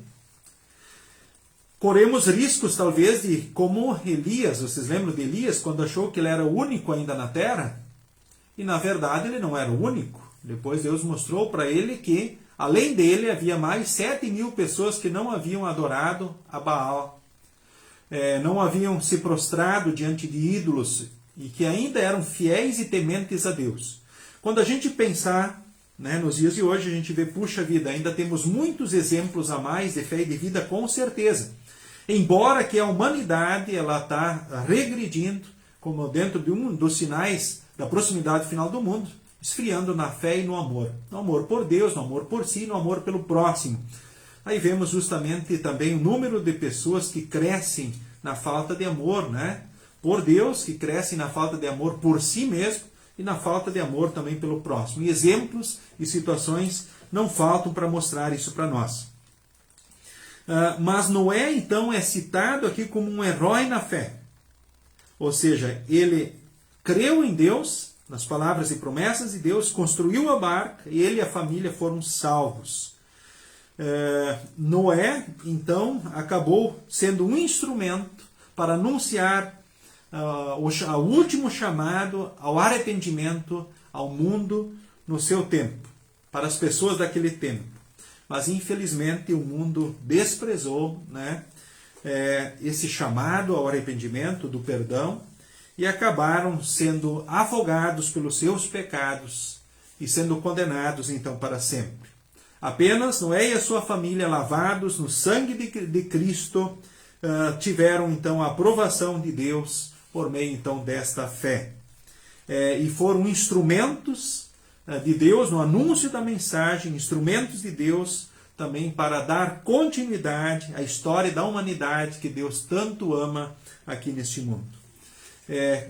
Corremos riscos, talvez, de como Elias. Vocês lembram de Elias, quando achou que ele era o único ainda na terra? E, na verdade, ele não era o único. Depois Deus mostrou para ele que, além dele, havia mais 7.000 pessoas que não haviam adorado a Baal, não haviam se prostrado diante de ídolos e que ainda eram fiéis e tementes a Deus. Quando a gente pensar, né, nos dias de hoje, a gente vê, puxa vida, ainda temos muitos exemplos a mais de fé e de vida, com certeza. Embora que a humanidade ela está regredindo, como dentro de um dos sinais da proximidade final do mundo, esfriando na fé e no amor. No amor por Deus, no amor por si, no amor pelo próximo. Aí vemos justamente também o número de pessoas que crescem na falta de amor, né? Por Deus, que crescem na falta de amor por si mesmo e na falta de amor também pelo próximo. E exemplos e situações não faltam para mostrar isso para nós. Mas Noé, então, é citado aqui como um herói na fé. Ou seja, ele creu em Deus, nas palavras e promessas de Deus, construiu a barca e ele e a família foram salvos. Noé, então, acabou sendo um instrumento para anunciar o último chamado ao arrependimento ao mundo no seu tempo, para as pessoas daquele tempo. Mas, infelizmente, o mundo desprezou, né, esse chamado ao arrependimento, do perdão, e acabaram sendo afogados pelos seus pecados e sendo condenados, então, para sempre. Apenas Noé e a sua família, lavados no sangue de Cristo, tiveram, então, a aprovação de Deus por meio, então, desta fé. E foram instrumentos de Deus no anúncio da mensagem, instrumentos de Deus também para dar continuidade à história da humanidade que Deus tanto ama aqui neste mundo.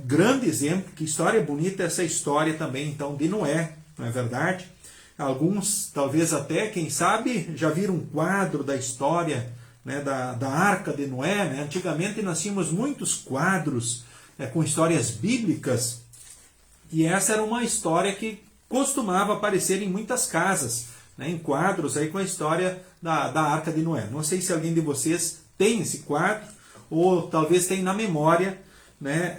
Grande exemplo, que história bonita essa história também, então, de Noé, não é verdade? Alguns, talvez até, quem sabe, já viram um quadro da história, né, da Arca de Noé. Né? Antigamente nós tínhamos muitos quadros com histórias bíblicas, e essa era uma história que costumava aparecer em muitas casas, né, em quadros aí com a história da Arca de Noé. Não sei se alguém de vocês tem esse quadro, ou talvez tem na memória, né,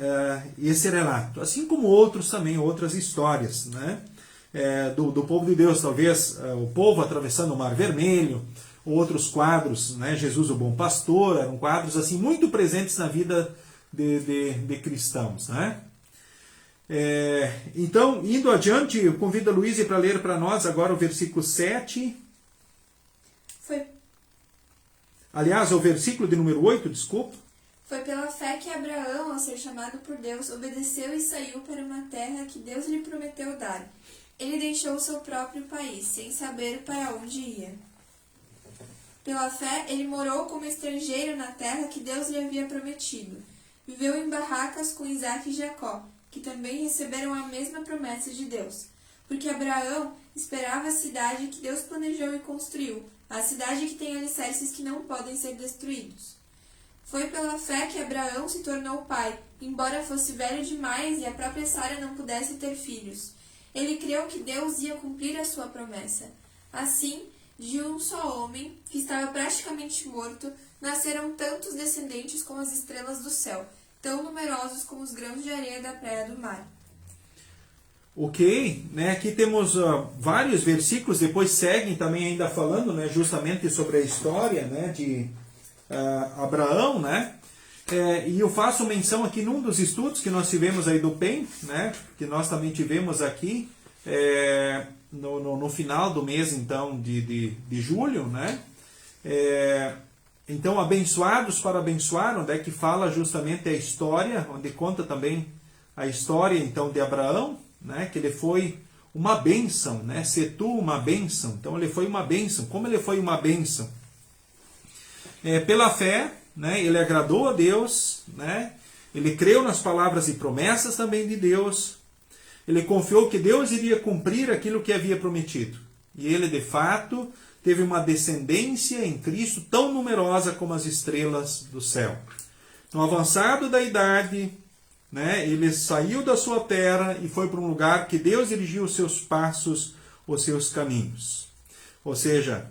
esse relato. Assim como outros também, outras histórias, né, do povo de Deus, talvez o povo atravessando o Mar Vermelho, outros quadros, né, Jesus o Bom Pastor, eram quadros assim muito presentes na vida de cristãos, né? Então, indo adiante, eu convido a Luísa para ler para nós agora o versículo 7. Aliás, o versículo de número 8, desculpa. Foi pela fé que Abraão, ao ser chamado por Deus, obedeceu e saiu para uma terra que Deus lhe prometeu dar. Ele deixou o seu próprio país, sem saber para onde ia. Pela fé, ele morou como estrangeiro na terra que Deus lhe havia prometido. Viveu em barracas com Isaque e Jacó, que também receberam a mesma promessa de Deus. Porque Abraão esperava a cidade que Deus planejou e construiu, a cidade que tem alicerces que não podem ser destruídos. Foi pela fé que Abraão se tornou pai, embora fosse velho demais e a própria Sara não pudesse ter filhos. Ele creu que Deus ia cumprir a sua promessa. Assim, de um só homem, que estava praticamente morto, nasceram tantos descendentes como as estrelas do céu, tão numerosos como os grãos de areia da praia do mar. Ok, né? Aqui temos vários versículos, depois seguem também ainda falando, né, justamente sobre a história, né, de Abraão, né? E eu faço menção aqui num dos estudos que nós tivemos aí do PEN, né, que nós também tivemos aqui no final do mês então de julho, né? Então, abençoados para abençoar, onde é que fala justamente a história, onde conta também a história então de Abraão, né? Que ele foi uma bênção, né? Se tu uma bênção. Então ele foi uma bênção. Como ele foi uma bênção? Pela fé, né? Ele agradou a Deus, né? Ele creu nas palavras e promessas também de Deus. Ele confiou que Deus iria cumprir aquilo que havia prometido. E ele, de fato, teve uma descendência em Cristo tão numerosa como as estrelas do céu. No avançado da idade, né, ele saiu da sua terra e foi para um lugar que Deus dirigiu os seus passos, os seus caminhos. Ou seja,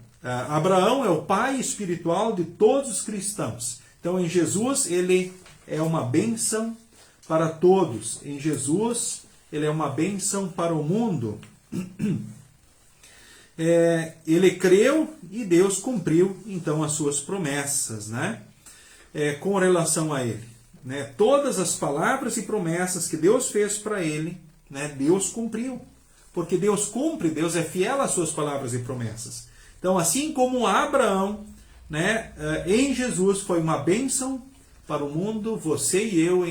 Abraão é o pai espiritual de todos os cristãos. Então, em Jesus, ele é uma bênção para todos. Em Jesus, ele é uma bênção para o mundo. Ele creu e Deus cumpriu, então, as suas promessas, né? Com relação a ele. Né? Todas as palavras e promessas que Deus fez para ele, né? Deus cumpriu. Porque Deus cumpre, Deus é fiel às suas palavras e promessas. Então, assim como Abraão, né? Em Jesus foi uma bênção para o mundo, você e eu,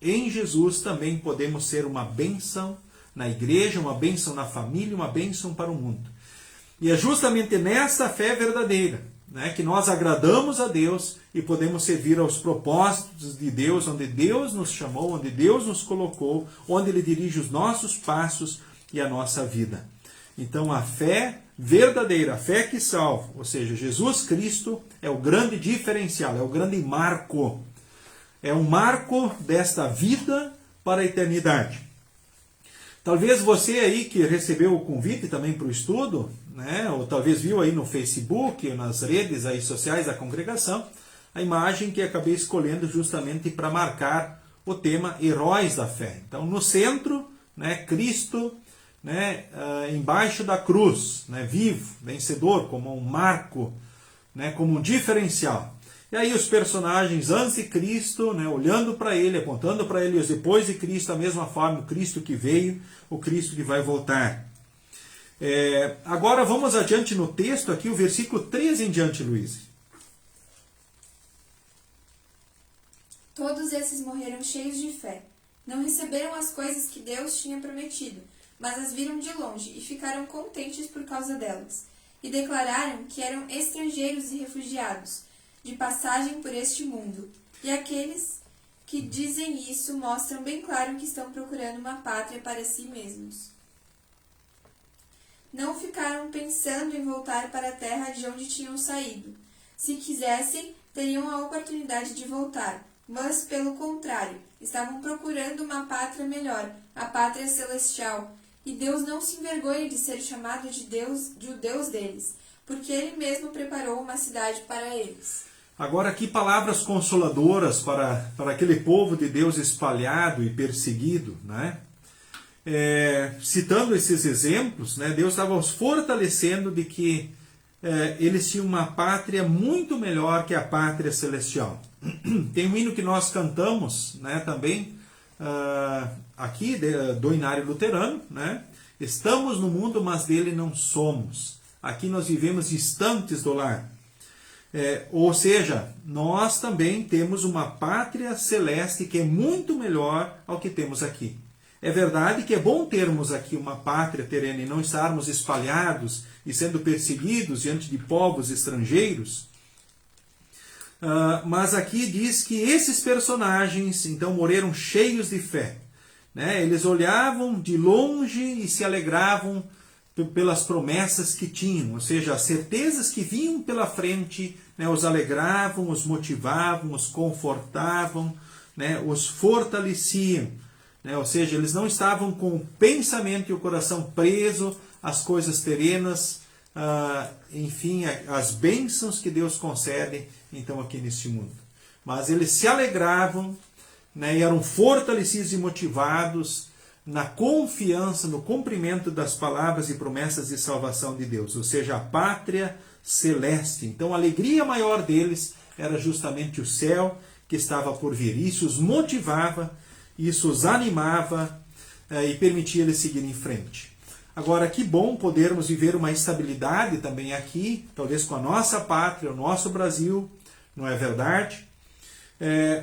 em Jesus, também podemos ser uma bênção na igreja, uma bênção na família, uma bênção para o mundo. E é justamente nessa fé verdadeira, né, que nós agradamos a Deus e podemos servir aos propósitos de Deus, onde Deus nos chamou, onde Deus nos colocou, onde Ele dirige os nossos passos e a nossa vida. Então a fé verdadeira, a fé que salva, ou seja, Jesus Cristo é o grande diferencial, é o grande marco. É um marco desta vida para a eternidade. Talvez você aí que recebeu o convite também para o estudo, né, ou talvez viu aí no Facebook, nas redes aí sociais da congregação, a imagem que acabei escolhendo justamente para marcar o tema Heróis da Fé. Então, no centro, né, Cristo, né, embaixo da cruz, né, vivo, vencedor, como um marco, né, como um diferencial. E aí os personagens antes de Cristo, né, olhando para ele, apontando para ele, os depois de Cristo, da mesma forma, o Cristo que veio, o Cristo que vai voltar. Agora vamos adiante no texto, aqui o versículo 13 em diante, Luiz. Todos esses morreram cheios de fé. Não receberam as coisas que Deus tinha prometido, mas as viram de longe e ficaram contentes por causa delas. E declararam que eram estrangeiros e refugiados, de passagem por este mundo. E aqueles que dizem isso mostram bem claro que estão procurando uma pátria para si mesmos. Não ficaram pensando em voltar para a terra de onde tinham saído. Se quisessem, teriam a oportunidade de voltar, mas, pelo contrário, estavam procurando uma pátria melhor, a pátria celestial. E Deus não se envergonha de ser chamado de o Deus deles, porque Ele mesmo preparou uma cidade para eles. Agora, aqui palavras consoladoras para aquele povo de Deus espalhado e perseguido, né? Citando esses exemplos, né, Deus estava os fortalecendo de que eles tinham uma pátria muito melhor que a pátria celestial. Tem um hino que nós cantamos, né, também aqui do Inário Luterano, né? Estamos no mundo, mas dele não somos. Aqui nós vivemos distantes do lar. Ou seja, nós também temos uma pátria celeste que é muito melhor ao que temos aqui. É verdade que é bom termos aqui uma pátria terrena e não estarmos espalhados e sendo perseguidos diante de povos estrangeiros. Mas aqui diz que esses personagens então morreram cheios de fé. Né? Eles olhavam de longe e se alegravam pelas promessas que tinham, ou seja, as certezas que vinham pela frente, né, os alegravam, os motivavam, os confortavam, né, os fortaleciam. Né? Ou seja, eles não estavam com o pensamento e o coração preso às coisas terrenas, enfim, às bênçãos que Deus concede então aqui neste mundo. Mas eles se alegravam, né, e eram fortalecidos e motivados na confiança, no cumprimento das palavras e promessas de salvação de Deus, ou seja, a pátria celeste. Então a alegria maior deles era justamente o céu que estava por vir. Isso os motivava, isso os animava e permitia eles seguir em frente. Agora, que bom podermos viver uma estabilidade também aqui, talvez com a nossa pátria, o nosso Brasil, não é verdade?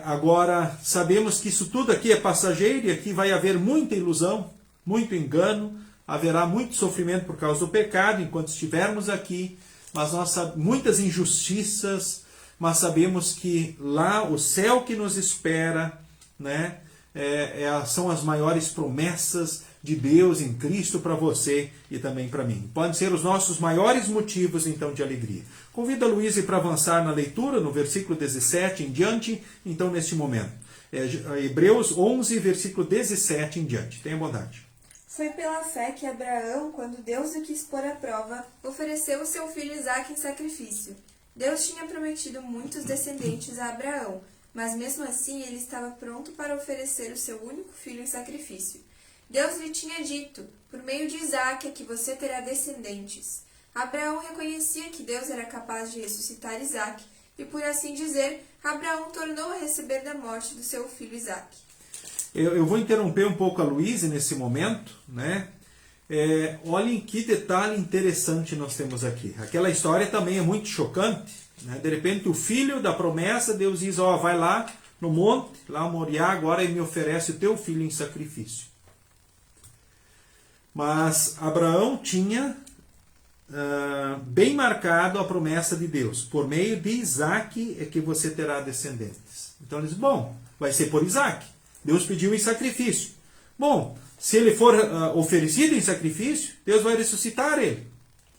Agora, sabemos que isso tudo aqui é passageiro e aqui vai haver muita ilusão, muito engano, haverá muito sofrimento por causa do pecado enquanto estivermos aqui, mas muitas injustiças, mas sabemos que lá o céu que nos espera, né, são as maiores promessas de Deus em Cristo para você e também para mim. Podem ser os nossos maiores motivos, então, de alegria. Convido a Luísa para avançar na leitura, no versículo 17 em diante, então, neste momento. Hebreus 11, versículo 17 em diante. Tenha bondade. Foi pela fé que Abraão, quando Deus o quis pôr à prova, ofereceu o seu filho Isaque em sacrifício. Deus tinha prometido muitos descendentes a Abraão, mas mesmo assim ele estava pronto para oferecer o seu único filho em sacrifício. Deus lhe tinha dito, por meio de Isaque é que você terá descendentes. Abraão reconhecia que Deus era capaz de ressuscitar Isaque, e por assim dizer, Abraão tornou a receber da morte do seu filho Isaque. Eu vou interromper um pouco a Luísa nesse momento, né? Olhem que detalhe interessante nós temos aqui. Aquela história também é muito chocante, né? De repente o filho da promessa, Deus diz, vai lá no monte, lá Moriá, agora ele me oferece o teu filho em sacrifício. Mas Abraão tinha bem marcado a promessa de Deus. Por meio de Isaque é que você terá descendentes. Então ele diz, vai ser por Isaque. Deus pediu em sacrifício. Bom, se ele for oferecido em sacrifício, Deus vai ressuscitar ele.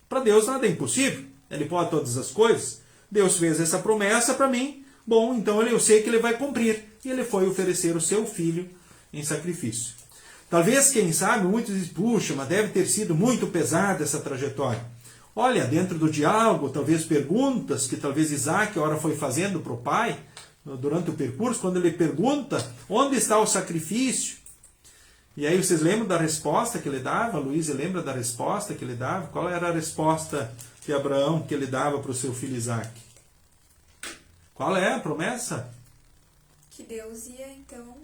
Para Deus nada é impossível. Ele pode todas as coisas. Deus fez essa promessa para mim. Bom, então eu sei que ele vai cumprir. E ele foi oferecer o seu filho em sacrifício. Talvez, quem sabe, muitos dizem, puxa, mas deve ter sido muito pesada essa trajetória. Olha, dentro do diálogo, talvez perguntas que talvez Isaque, ora, foi fazendo para o pai, durante o percurso, quando ele pergunta, onde está o sacrifício? E aí vocês lembram da resposta que ele dava? Luísa lembra da resposta que ele dava? Qual era a resposta de Abraão que ele dava para o seu filho Isaque? Qual é a promessa? Que Deus ia, então,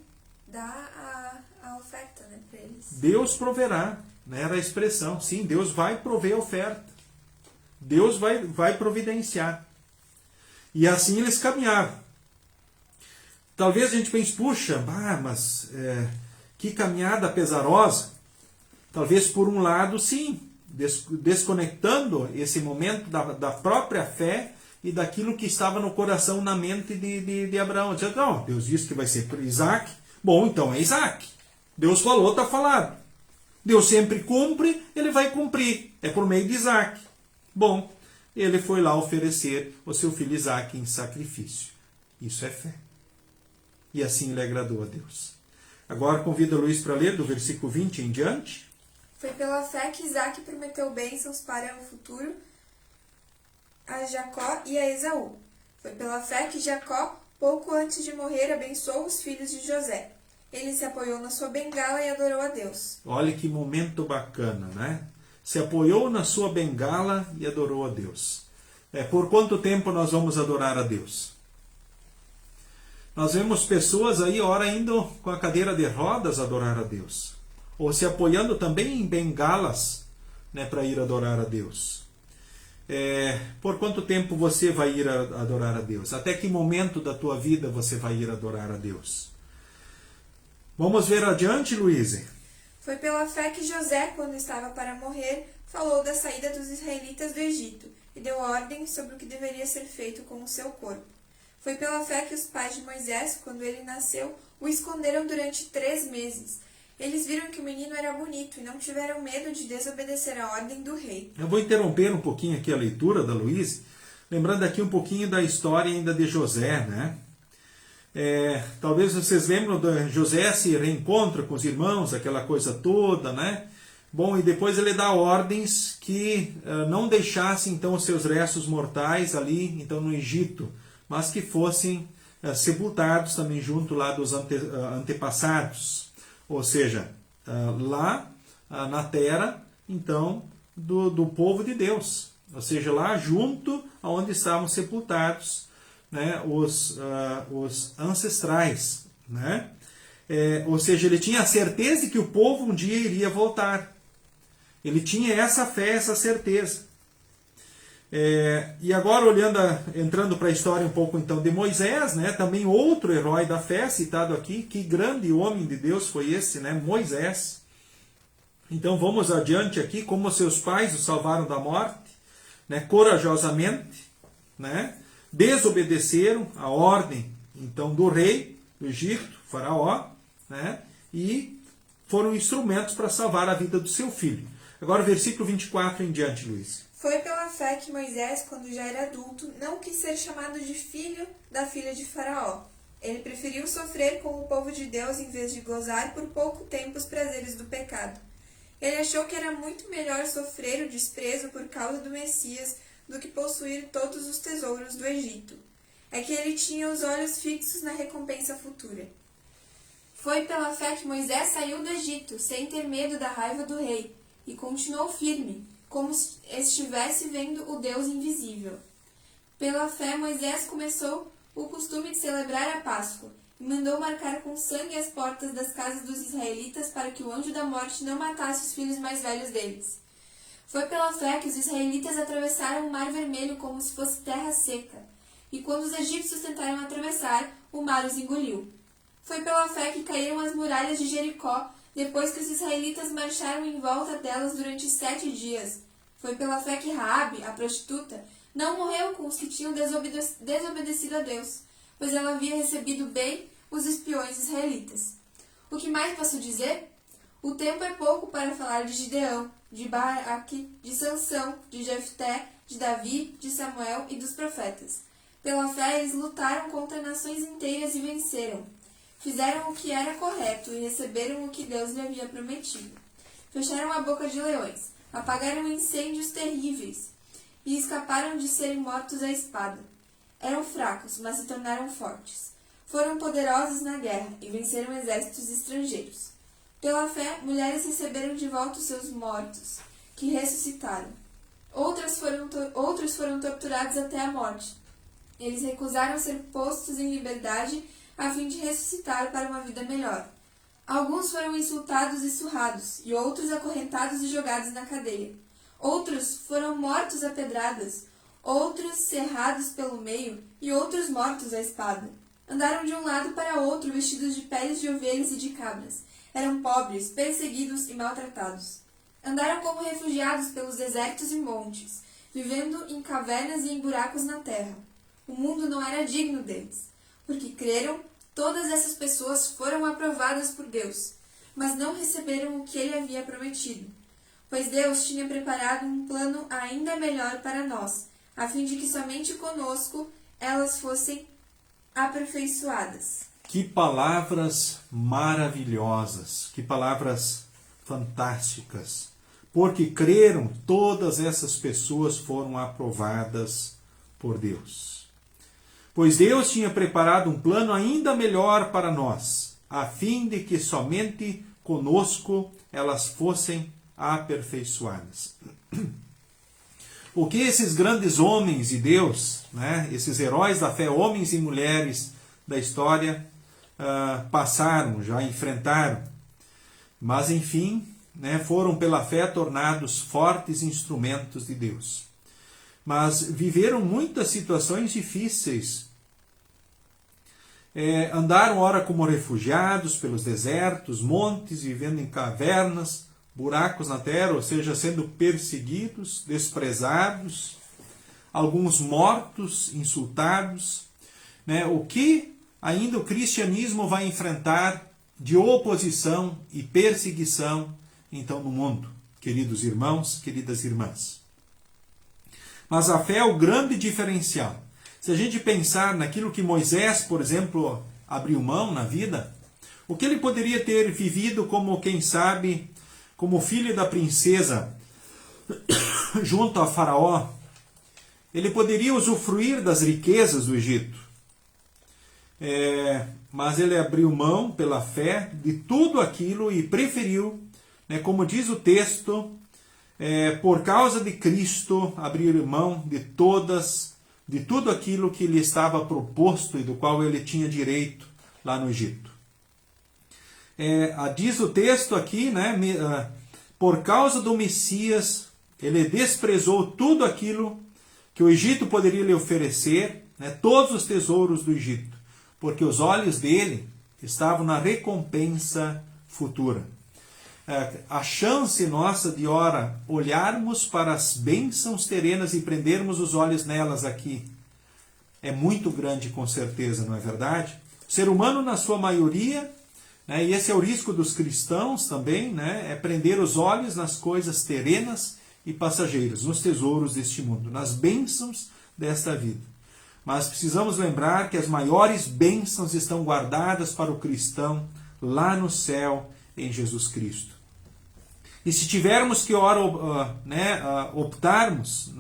dar a oferta, né, para eles. Deus proverá, né? Era a expressão. Sim, Deus vai prover a oferta. Deus vai providenciar. E assim eles caminhavam. Talvez a gente pense, puxa, mas que caminhada pesarosa. Talvez por um lado, sim, desconectando esse momento da própria fé e daquilo que estava no coração, na mente de Abraão. Dizendo, não, Deus disse que vai ser por Isaque. Bom, então é Isaque. Deus falou, está falado. Deus sempre cumpre, ele vai cumprir. É por meio de Isaque. Bom, ele foi lá oferecer o seu filho Isaque em sacrifício. Isso é fé. E assim ele agradou a Deus. Agora convido a Luiz para ler do versículo 20 em diante. Foi pela fé que Isaque prometeu bênçãos para o futuro a Jacó e a Esaú. Foi pela fé que Jacó, pouco antes de morrer, abençoou os filhos de José. Ele se apoiou na sua bengala e adorou a Deus. Olha que momento bacana, né? Se apoiou na sua bengala e adorou a Deus. Por quanto tempo nós vamos adorar a Deus? Nós vemos pessoas aí, ora, indo com a cadeira de rodas adorar a Deus. Ou se apoiando também em bengalas, né, para ir adorar a Deus. Por quanto tempo você vai ir adorar a Deus? Até que momento da tua vida você vai ir adorar a Deus? Vamos ver adiante, Luísa. Foi pela fé que José, quando estava para morrer, falou da saída dos israelitas do Egito e deu ordem sobre o que deveria ser feito com o seu corpo. Foi pela fé que os pais de Moisés, quando ele nasceu, o esconderam durante 3 meses. Eles viram que o menino era bonito e não tiveram medo de desobedecer a ordem do rei. Eu vou interromper um pouquinho aqui a leitura da Luísa, lembrando aqui um pouquinho da história ainda de José, né? Talvez vocês lembram de José se reencontra com os irmãos, aquela coisa toda, né? Bom, e depois ele dá ordens que não deixassem então os seus restos mortais ali, então no Egito, mas que fossem sepultados também junto lá dos antepassados, ou seja, lá na terra, então, do povo de Deus, ou seja, lá junto aonde estavam sepultados, né, os ancestrais, né? Ou seja, ele tinha a certeza que o povo um dia iria voltar. Ele tinha essa fé, essa certeza. E agora entrando para a história um pouco então de Moisés, né, também outro herói da fé citado aqui. Que grande homem de Deus foi esse, né, Moisés. Então vamos adiante aqui, como seus pais o salvaram da morte, né, corajosamente, né, desobedeceram a ordem então do rei do Egito, Faraó, né, e foram instrumentos para salvar a vida do seu filho. Agora versículo 24 em diante, Luiz. Foi pela fé que Moisés, quando já era adulto, não quis ser chamado de filho da filha de Faraó. Ele preferiu sofrer com o povo de Deus em vez de gozar por pouco tempo os prazeres do pecado. Ele achou que era muito melhor sofrer o desprezo por causa do Messias do que possuir todos os tesouros do Egito. É que ele tinha os olhos fixos na recompensa futura. Foi pela fé que Moisés saiu do Egito, sem ter medo da raiva do rei, e continuou firme, como se estivesse vendo o Deus invisível. Pela fé, Moisés começou o costume de celebrar a Páscoa, e mandou marcar com sangue as portas das casas dos israelitas para que o anjo da morte não matasse os filhos mais velhos deles. Foi pela fé que os israelitas atravessaram o Mar Vermelho como se fosse terra seca, e quando os egípcios tentaram atravessar, o mar os engoliu. Foi pela fé que caíram as muralhas de Jericó, depois que os israelitas marcharam em volta delas durante 7 dias. Foi pela fé que Raabe, a prostituta, não morreu com os que tinham desobedecido a Deus, pois ela havia recebido bem os espiões israelitas. O que mais posso dizer? O tempo é pouco para falar de Gideão, de Baraque, de Sansão, de Jefté, de Davi, de Samuel e dos profetas. Pela fé eles lutaram contra nações inteiras e venceram. Fizeram o que era correto e receberam o que Deus lhe havia prometido. Fecharam a boca de leões, apagaram incêndios terríveis e escaparam de serem mortos à espada. Eram fracos, mas se tornaram fortes. Foram poderosos na guerra e venceram exércitos estrangeiros. Pela fé, mulheres receberam de volta os seus mortos, que ressuscitaram. Outros foram torturados até a morte. Eles recusaram ser postos em liberdade a fim de ressuscitar para uma vida melhor. Alguns foram insultados e surrados, e outros acorrentados e jogados na cadeia. Outros foram mortos a pedradas, outros cerrados pelo meio, e outros mortos à espada. Andaram de um lado para outro vestidos de peles de ovelhas e de cabras. Eram pobres, perseguidos e maltratados. Andaram como refugiados pelos desertos e montes, vivendo em cavernas e em buracos na terra. O mundo não era digno deles. Porque creram, todas essas pessoas foram aprovadas por Deus, mas não receberam o que ele havia prometido. Pois Deus tinha preparado um plano ainda melhor para nós, a fim de que somente conosco elas fossem aperfeiçoadas. Que palavras maravilhosas, que palavras fantásticas. Porque creram, todas essas pessoas foram aprovadas por Deus. Pois Deus tinha preparado um plano ainda melhor para nós, a fim de que somente conosco elas fossem aperfeiçoadas. O que esses grandes homens de Deus, né, esses heróis da fé, homens e mulheres da história, passaram, já enfrentaram. Mas, enfim, né, foram pela fé tornados fortes instrumentos de Deus. Mas viveram muitas situações difíceis. Andaram, ora, como refugiados pelos desertos, montes, vivendo em cavernas, buracos na terra, ou seja, sendo perseguidos, desprezados, alguns mortos, insultados. Né? O que ainda o cristianismo vai enfrentar de oposição e perseguição, então, no mundo, queridos irmãos, queridas irmãs. Mas a fé é o grande diferencial. Se a gente pensar naquilo que Moisés, por exemplo, abriu mão na vida, o que ele poderia ter vivido como, quem sabe, como filho da princesa junto a Faraó, ele poderia usufruir das riquezas do Egito. Mas ele abriu mão pela fé de tudo aquilo e preferiu, né, como diz o texto, por causa de Cristo, abrir mão de tudo aquilo que lhe estava proposto e do qual ele tinha direito lá no Egito. Diz o texto aqui, né, por causa do Messias, ele desprezou tudo aquilo que o Egito poderia lhe oferecer, né, todos os tesouros do Egito, porque os olhos dele estavam na recompensa futura. A chance nossa de, ora, olharmos para as bênçãos terrenas e prendermos os olhos nelas aqui é muito grande, com certeza, não é verdade? O ser humano, na sua maioria, né, e esse é o risco dos cristãos também, né, é prender os olhos nas coisas terrenas e passageiras, nos tesouros deste mundo, nas bênçãos desta vida. Mas precisamos lembrar que as maiores bênçãos estão guardadas para o cristão lá no céu, em Jesus Cristo. E se tivermos que optarmos,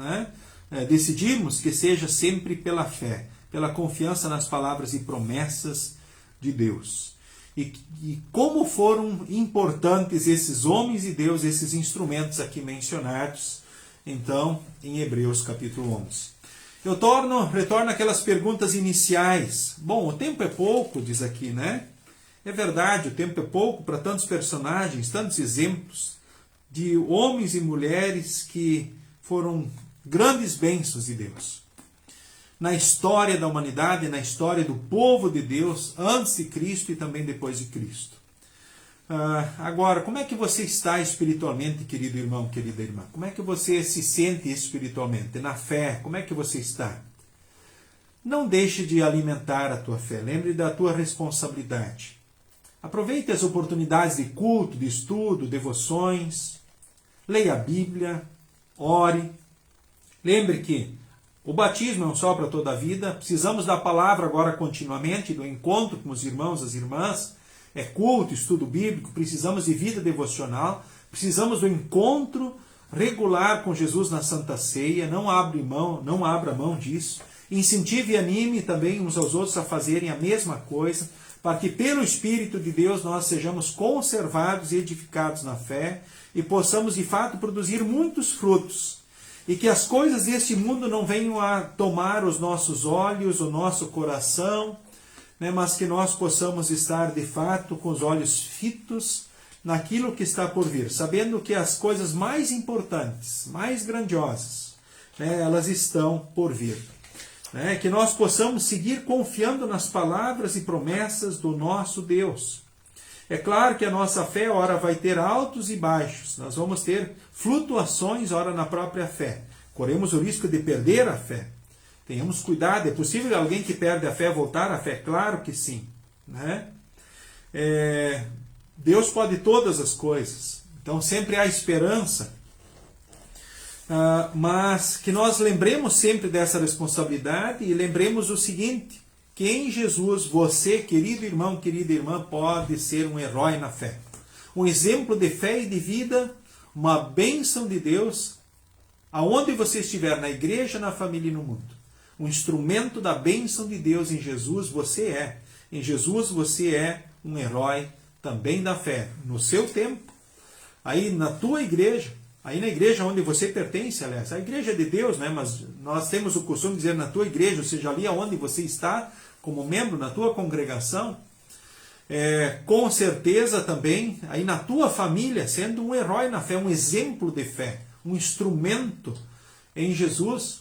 decidirmos, que seja sempre pela fé, pela confiança nas palavras e promessas de Deus. E como foram importantes esses homens de Deus, esses instrumentos aqui mencionados, então, em Hebreus capítulo 11. Eu retorno aquelas perguntas iniciais. Bom, o tempo é pouco, diz aqui, né? É verdade, o tempo é pouco para tantos personagens, tantos exemplos de homens e mulheres que foram grandes bênçãos de Deus. Na história da humanidade, na história do povo de Deus, antes de Cristo e também depois de Cristo. Agora, como é que você está espiritualmente, querido irmão, querida irmã? Como é que você se sente espiritualmente? Na fé, como é que você está? Não deixe de alimentar a tua fé. Lembre da tua responsabilidade. Aproveite as oportunidades de culto, de estudo, devoções. Leia a Bíblia, ore. Lembre que o batismo é um só para toda a vida. Precisamos da palavra agora continuamente, do encontro com os irmãos, as irmãs. É culto, estudo bíblico. Precisamos de vida devocional. Precisamos do encontro regular com Jesus na Santa Ceia. Não abra mão disso. Incentive e anime também uns aos outros a fazerem a mesma coisa, para que pelo Espírito de Deus nós sejamos conservados e edificados na fé e possamos de fato produzir muitos frutos. E que as coisas deste mundo não venham a tomar os nossos olhos, o nosso coração, né, mas que nós possamos estar de fato com os olhos fitos naquilo que está por vir, sabendo que as coisas mais importantes, mais grandiosas, né, elas estão por vir. Que nós possamos seguir confiando nas palavras e promessas do nosso Deus. É claro que a nossa fé, ora, vai ter altos e baixos. Nós vamos ter flutuações, ora, na própria fé. Corremos o risco de perder a fé. Tenhamos cuidado. É possível alguém que perde a fé voltar à fé? Claro que sim. Né? Deus pode todas as coisas. Então sempre há esperança. Mas que nós lembremos sempre dessa responsabilidade e lembremos o seguinte, que em Jesus você, querido irmão, querida irmã, pode ser um herói na fé. Um exemplo de fé e de vida, uma bênção de Deus, aonde você estiver, na igreja, na família e no mundo. Um instrumento da bênção de Deus em Jesus você é. Em Jesus você é um herói também da fé. No seu tempo, aí na tua igreja, aí na igreja onde você pertence, aliás, a igreja é de Deus, né? Mas nós temos o costume de dizer na tua igreja, ou seja, ali onde você está, como membro na tua congregação, com certeza também, aí na tua família, sendo um herói na fé, um exemplo de fé, um instrumento em Jesus.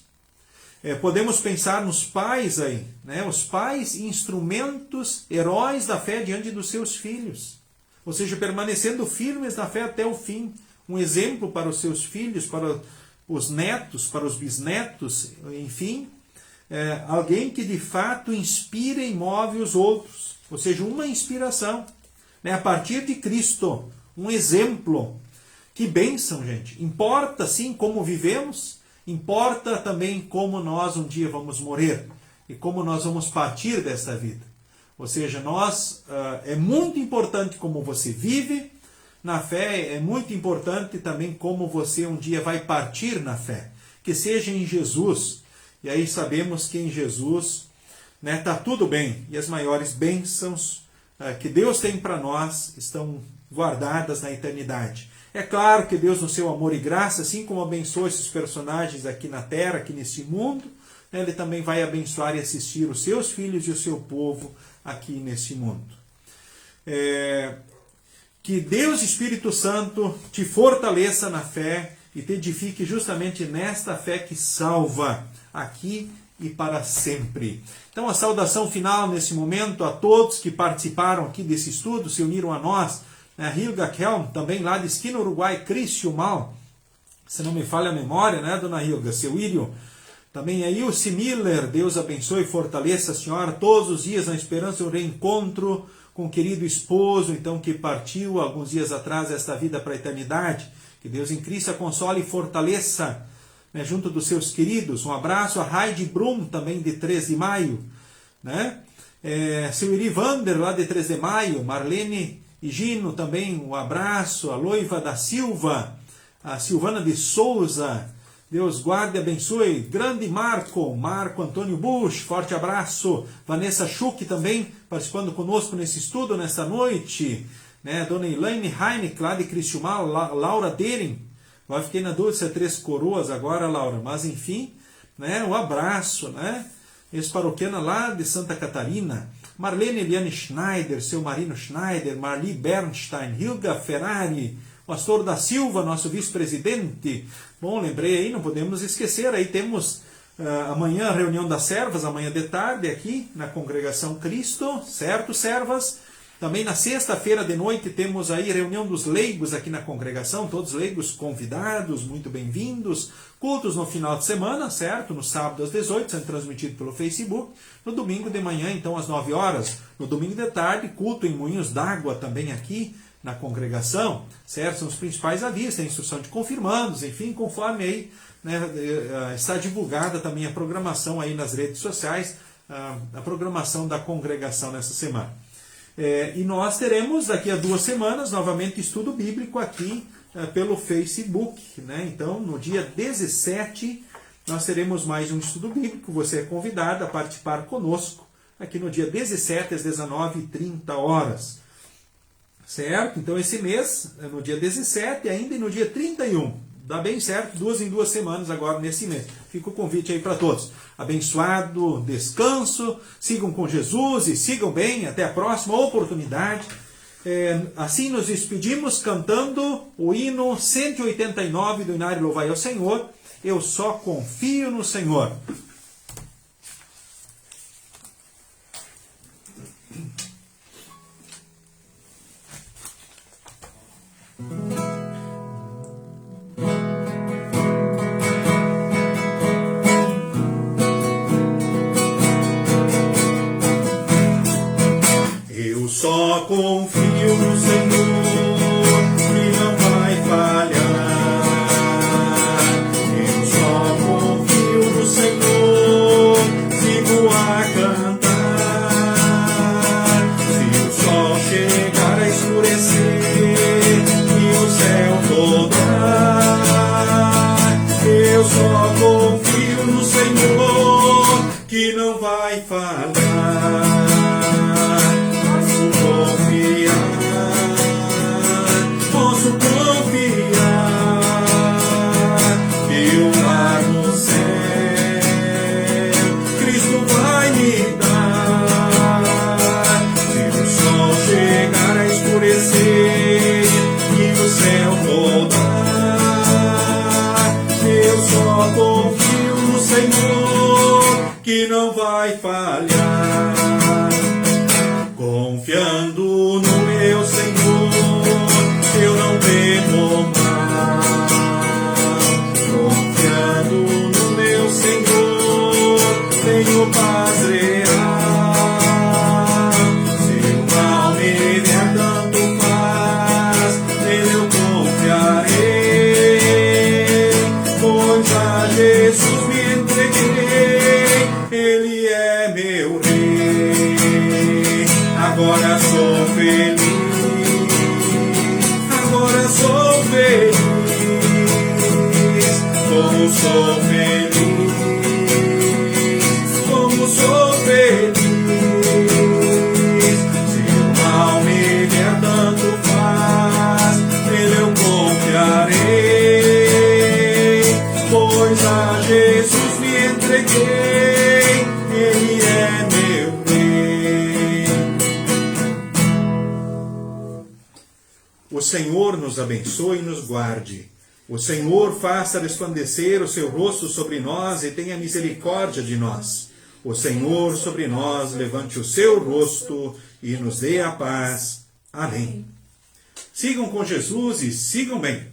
Podemos pensar nos pais aí, né? Os pais, instrumentos, heróis da fé diante dos seus filhos, ou seja, permanecendo firmes na fé até o fim. Um exemplo para os seus filhos, para os netos, para os bisnetos, enfim, alguém que de fato inspira e move os outros, ou seja, uma inspiração, né? A partir de Cristo, um exemplo. Que bênção, gente! Importa sim como vivemos, importa também como nós um dia vamos morrer e como nós vamos partir desta vida. Ou seja, é muito importante como você vive na fé, é muito importante também como você um dia vai partir na fé. Que seja em Jesus. E aí sabemos que em Jesus está tudo bem. E as maiores bênçãos que Deus tem para nós estão guardadas na eternidade. É claro que Deus, no seu amor e graça, assim como abençoa esses personagens aqui na terra, aqui neste mundo, Ele também vai abençoar e assistir os seus filhos e o seu povo aqui neste mundo. que Deus Espírito Santo te fortaleça na fé e te edifique justamente nesta fé que salva, aqui e para sempre. Então a saudação final nesse momento a todos que participaram aqui desse estudo, se uniram a nós, né? Hilga Kelm, também lá de Esquina, Uruguai, Cristian Mal, se não me falha a memória, né, dona Hilga, seu Írio, também a Ilse Miller, Deus abençoe e fortaleça a senhora todos os dias na esperança do reencontro com o querido esposo, então, que partiu alguns dias atrás esta vida para a eternidade. Que Deus em Cristo a console e fortaleça, né, junto dos seus queridos. Um abraço a Heidi Brum, também de 3 de maio. Né? Seu Iri Vander, lá de 3 de maio. Marlene e Gino também, um abraço. A Loiva da Silva, a Silvana de Souza. Deus guarde e abençoe. Grande Marco Antônio Bush, forte abraço. Vanessa Schuch também participando conosco nesse estudo, nessa noite. Né? Dona Elaine Heineck, lá de Cristiumal, Laura Dering. Agora fiquei na dúvida se é Três Coroas agora, Laura. Mas enfim, né? Um abraço. Né? Ex-paroquiana lá de Santa Catarina. Marlene Eliane Schneider, seu Marino Schneider. Marli Bernstein, Hilga Ferrari. Pastor da Silva, nosso vice-presidente. Bom, lembrei aí, não podemos esquecer, aí temos amanhã a reunião das servas, amanhã de tarde aqui na Congregação Cristo, certo, servas? Também na sexta-feira de noite temos aí reunião dos leigos aqui na congregação, todos leigos convidados, muito bem-vindos. Cultos no final de semana, certo? No sábado às 18, sendo transmitido pelo Facebook. No domingo de manhã, então, às 9 horas. No domingo de tarde, culto em Moinhos d'Água também aqui na congregação, certo? São os principais avisos, tem instrução de confirmandos, enfim, conforme aí, né, está divulgada também a programação aí nas redes sociais, a programação da congregação nessa semana. E nós teremos daqui a 2 semanas novamente estudo bíblico aqui pelo Facebook, né? Então no dia 17 nós teremos mais um estudo bíblico, você é convidado a participar conosco aqui no dia 17 às 19h30. Certo? Então esse mês, no dia 17 ainda e no dia 31. Dá bem certo, 2 em 2 semanas agora nesse mês. Fica o convite aí para todos. Abençoado descanso, sigam com Jesus e sigam bem. Até a próxima oportunidade. Assim nos despedimos cantando o hino 189 do Inário Louvai ao Senhor. Eu só confio no Senhor. Eu só confio no Senhor, que não vai falhar. Eu só confio no Senhor, sigo a cantar. Se o sol chegar a escurecer e o céu cobrar, eu só confio no Senhor, que não vai falhar. Posso confiar que o lar no céu Cristo vai me dar. Se o sol chegar a escurecer e o céu mudar, eu só confio no Senhor, que não vai falhar. Confiando no meu Senhor, eu não temo mal. Confiando no meu Senhor, tenho paz real. Se o mal me vier dando paz, nele eu confiarei. Pois a Jesus me entreguei, Ele é meu Rei. Agora sou feliz, agora sou feliz, como sou feliz, como sou feliz. Se o mal me vier dando paz, nele eu confiarei, pois a Jesus me entreguei, Ele é meu Rei. Senhor nos abençoe e nos guarde. O Senhor faça resplandecer o seu rosto sobre nós e tenha misericórdia de nós. O Senhor sobre nós levante o seu rosto e nos dê a paz. Amém. Sigam com Jesus e sigam bem.